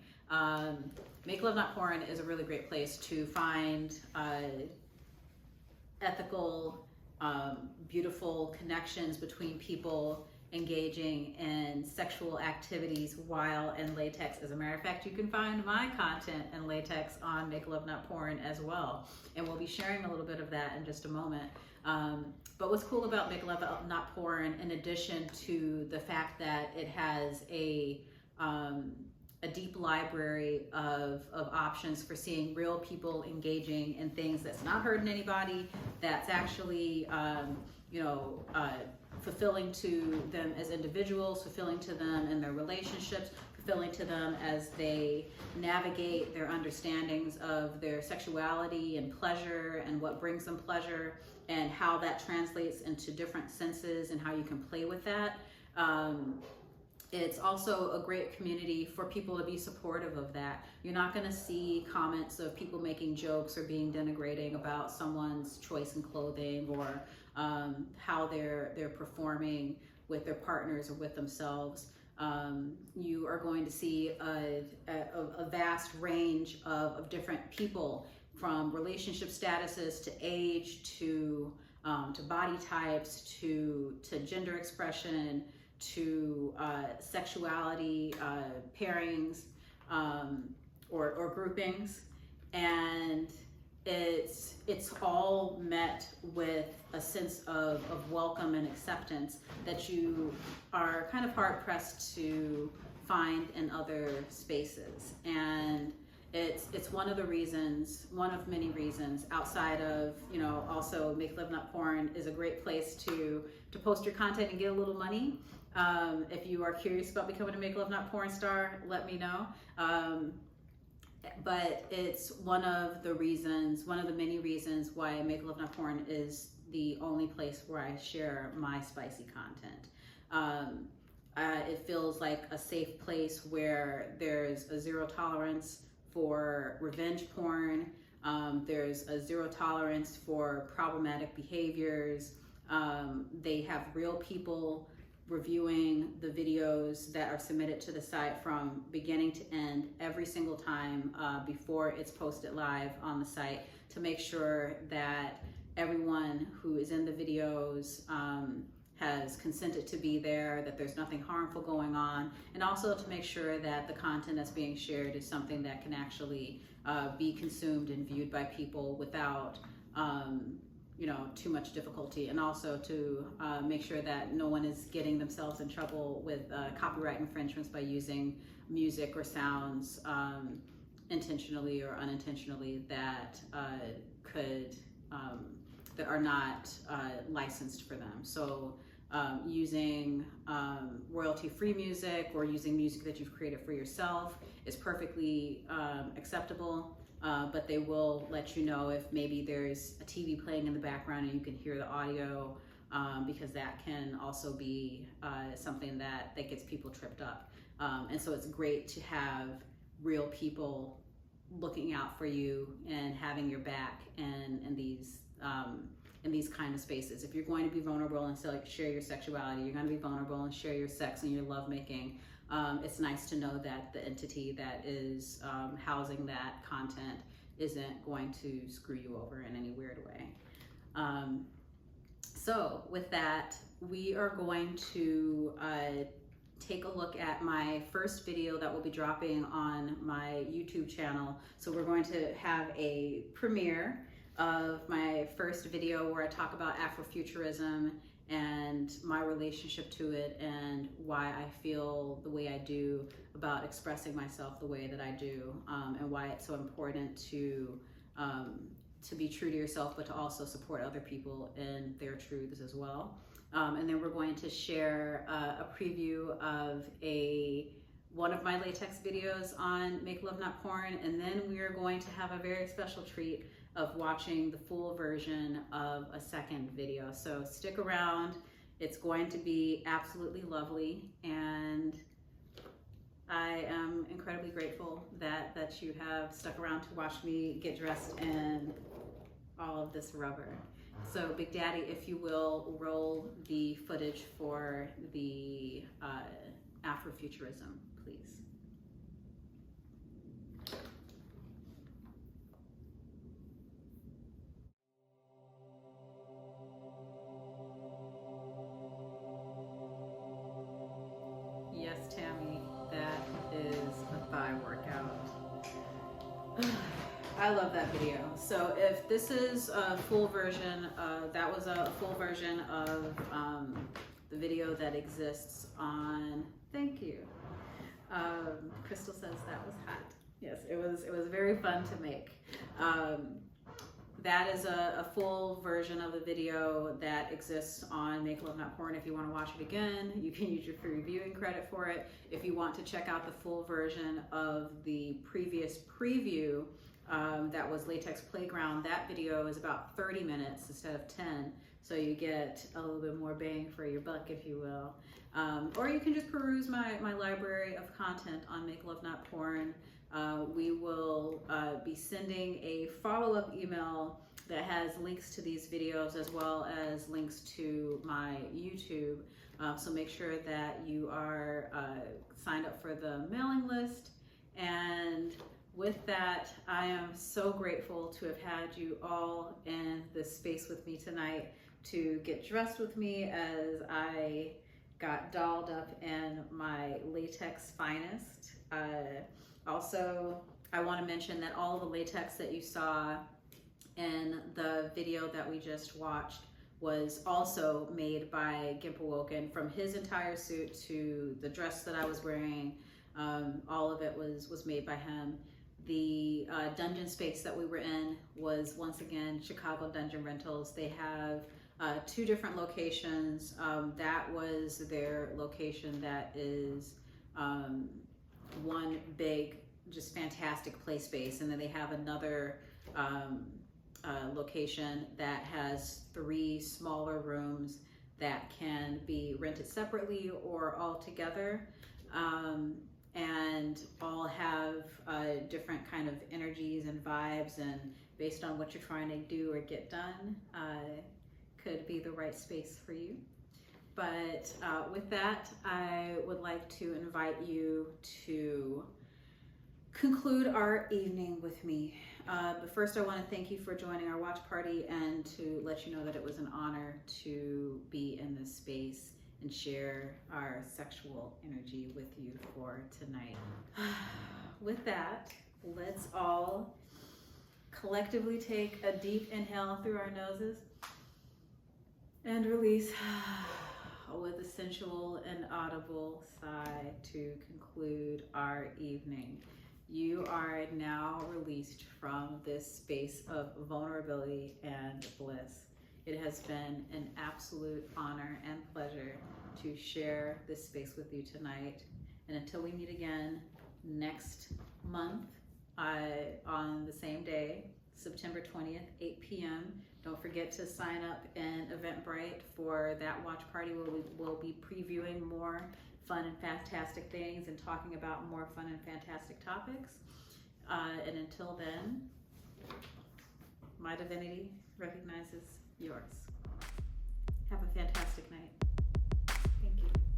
Make Love Not Porn is a really great place to find ethical, beautiful connections between people engaging in sexual activities while in latex. As a matter of fact, you can find my content in latex on Make Love Not Porn as well. And we'll be sharing a little bit of that in just a moment. But what's cool about Make Love Not Porn, in addition to the fact that it has a deep library of options for seeing real people engaging in things that's not hurting anybody, that's actually, you know, fulfilling to them as individuals, fulfilling to them in their relationships, fulfilling to them as they navigate their understandings of their sexuality and pleasure and what brings them pleasure and how that translates into different senses and how you can play with that. It's also a great community for people to be supportive of that. You're not going to see comments of people making jokes or being denigrating about someone's choice in clothing or how they're performing with their partners or with themselves. You are going to see a vast range of different people, from relationship statuses to age to body types to gender expression to sexuality pairings or groupings, and it's all met with a sense of welcome and acceptance that you are kind of hard pressed to find in other spaces. And it's one of the reasons, one of many reasons, outside of, you know, also Make Love Not Porn is a great place to post your content and get a little money. If you are curious about becoming a Make Love Not Porn star, let me know. But it's one of the reasons, one of the many reasons why Make Love Not Porn is the only place where I share my spicy content. It feels like a safe place where there's a zero tolerance for revenge porn. There's a zero tolerance for problematic behaviors. They have real people reviewing the videos that are submitted to the site from beginning to end every single time before it's posted live on the site, to make sure that everyone who is in the videos has consented to be there, that there's nothing harmful going on, and also to make sure that the content that's being shared is something that can actually be consumed and viewed by people without too much difficulty, and also to make sure that no one is getting themselves in trouble with copyright infringements by using music or sounds intentionally or unintentionally that that are not licensed for them. So using royalty-free music or using music that you've created for yourself is perfectly acceptable. But they will let you know if maybe there's a TV playing in the background and you can hear the audio, because that can also be something that gets people tripped up. And so it's great to have real people looking out for you and having your back in these kind of spaces. If you're going to be vulnerable and share your sexuality, you're going to be vulnerable and share your sex and your lovemaking. It's nice to know that the entity that is housing that content isn't going to screw you over in any weird way. So with that, we are going to take a look at my first video that will be dropping on my YouTube channel. So we're going to have a premiere of my first video where I talk about Afrofuturism and my relationship to it and why I feel the way I do about expressing myself the way that I do, and why it's so important to be true to yourself, but to also support other people in their truths as well. And then we're going to share a preview of one of my latex videos on Make Love Not Porn, and then we are going to have a very special treat of watching the full version of a second video. So stick around, it's going to be absolutely lovely, and I am incredibly grateful that you have stuck around to watch me get dressed in all of this rubber. So Big Daddy, if you will, roll the footage for the Afrofuturism, please. Yes, Tammy, that is a thigh workout. I love that video. So if this is a full version, that was a full version of the video that exists on, thank you. Crystal says that was hot. Yes, it was very fun to make. That is a full version of the video that exists on Make Love Not Porn. If you want to watch it again, you can use your free viewing credit for it. If you want to check out the full version of the previous preview, that was Latex Playground, that video is about 30 minutes instead of 10. So you get a little bit more bang for your buck, if you will. Or you can just peruse my library of content on Make Love Not Porn. We will be sending a follow-up email that has links to these videos as well as links to my YouTube. So make sure that you are signed up for the mailing list. And with that, I am so grateful to have had you all in this space with me tonight, to get dressed with me as I got dolled up in my latex finest. Also, I want to mention that all of the latex that you saw in the video that we just watched was also made by Gimp Awoken, from his entire suit to the dress that I was wearing. All of it was made by him. The dungeon space that we were in was, once again, Chicago Dungeon Rentals. They have 2 different locations. That was their location that is one big, just fantastic play space. And then they have another location that has 3 smaller rooms that can be rented separately or all together. And all have different kind of energies and vibes, and based on what you're trying to do or get done, could be the right space for you. But with that, I would like to invite you to conclude our evening with me. But first, I want to thank you for joining our watch party and to let you know that it was an honor to be in this space and share our sexual energy with you for tonight. With that, let's all collectively take a deep inhale through our noses and release with a sensual and audible sigh to conclude our evening. You are now released from this space of vulnerability and bliss. It has been an absolute honor and pleasure to share this space with you tonight. And until we meet again next month on the same day, September 20th, 8 p.m., don't forget to sign up in Eventbrite for that watch party where we will be previewing more fun and fantastic things and talking about more fun and fantastic topics. And until then, my divinity recognizes yours. Have a fantastic night. Thank you.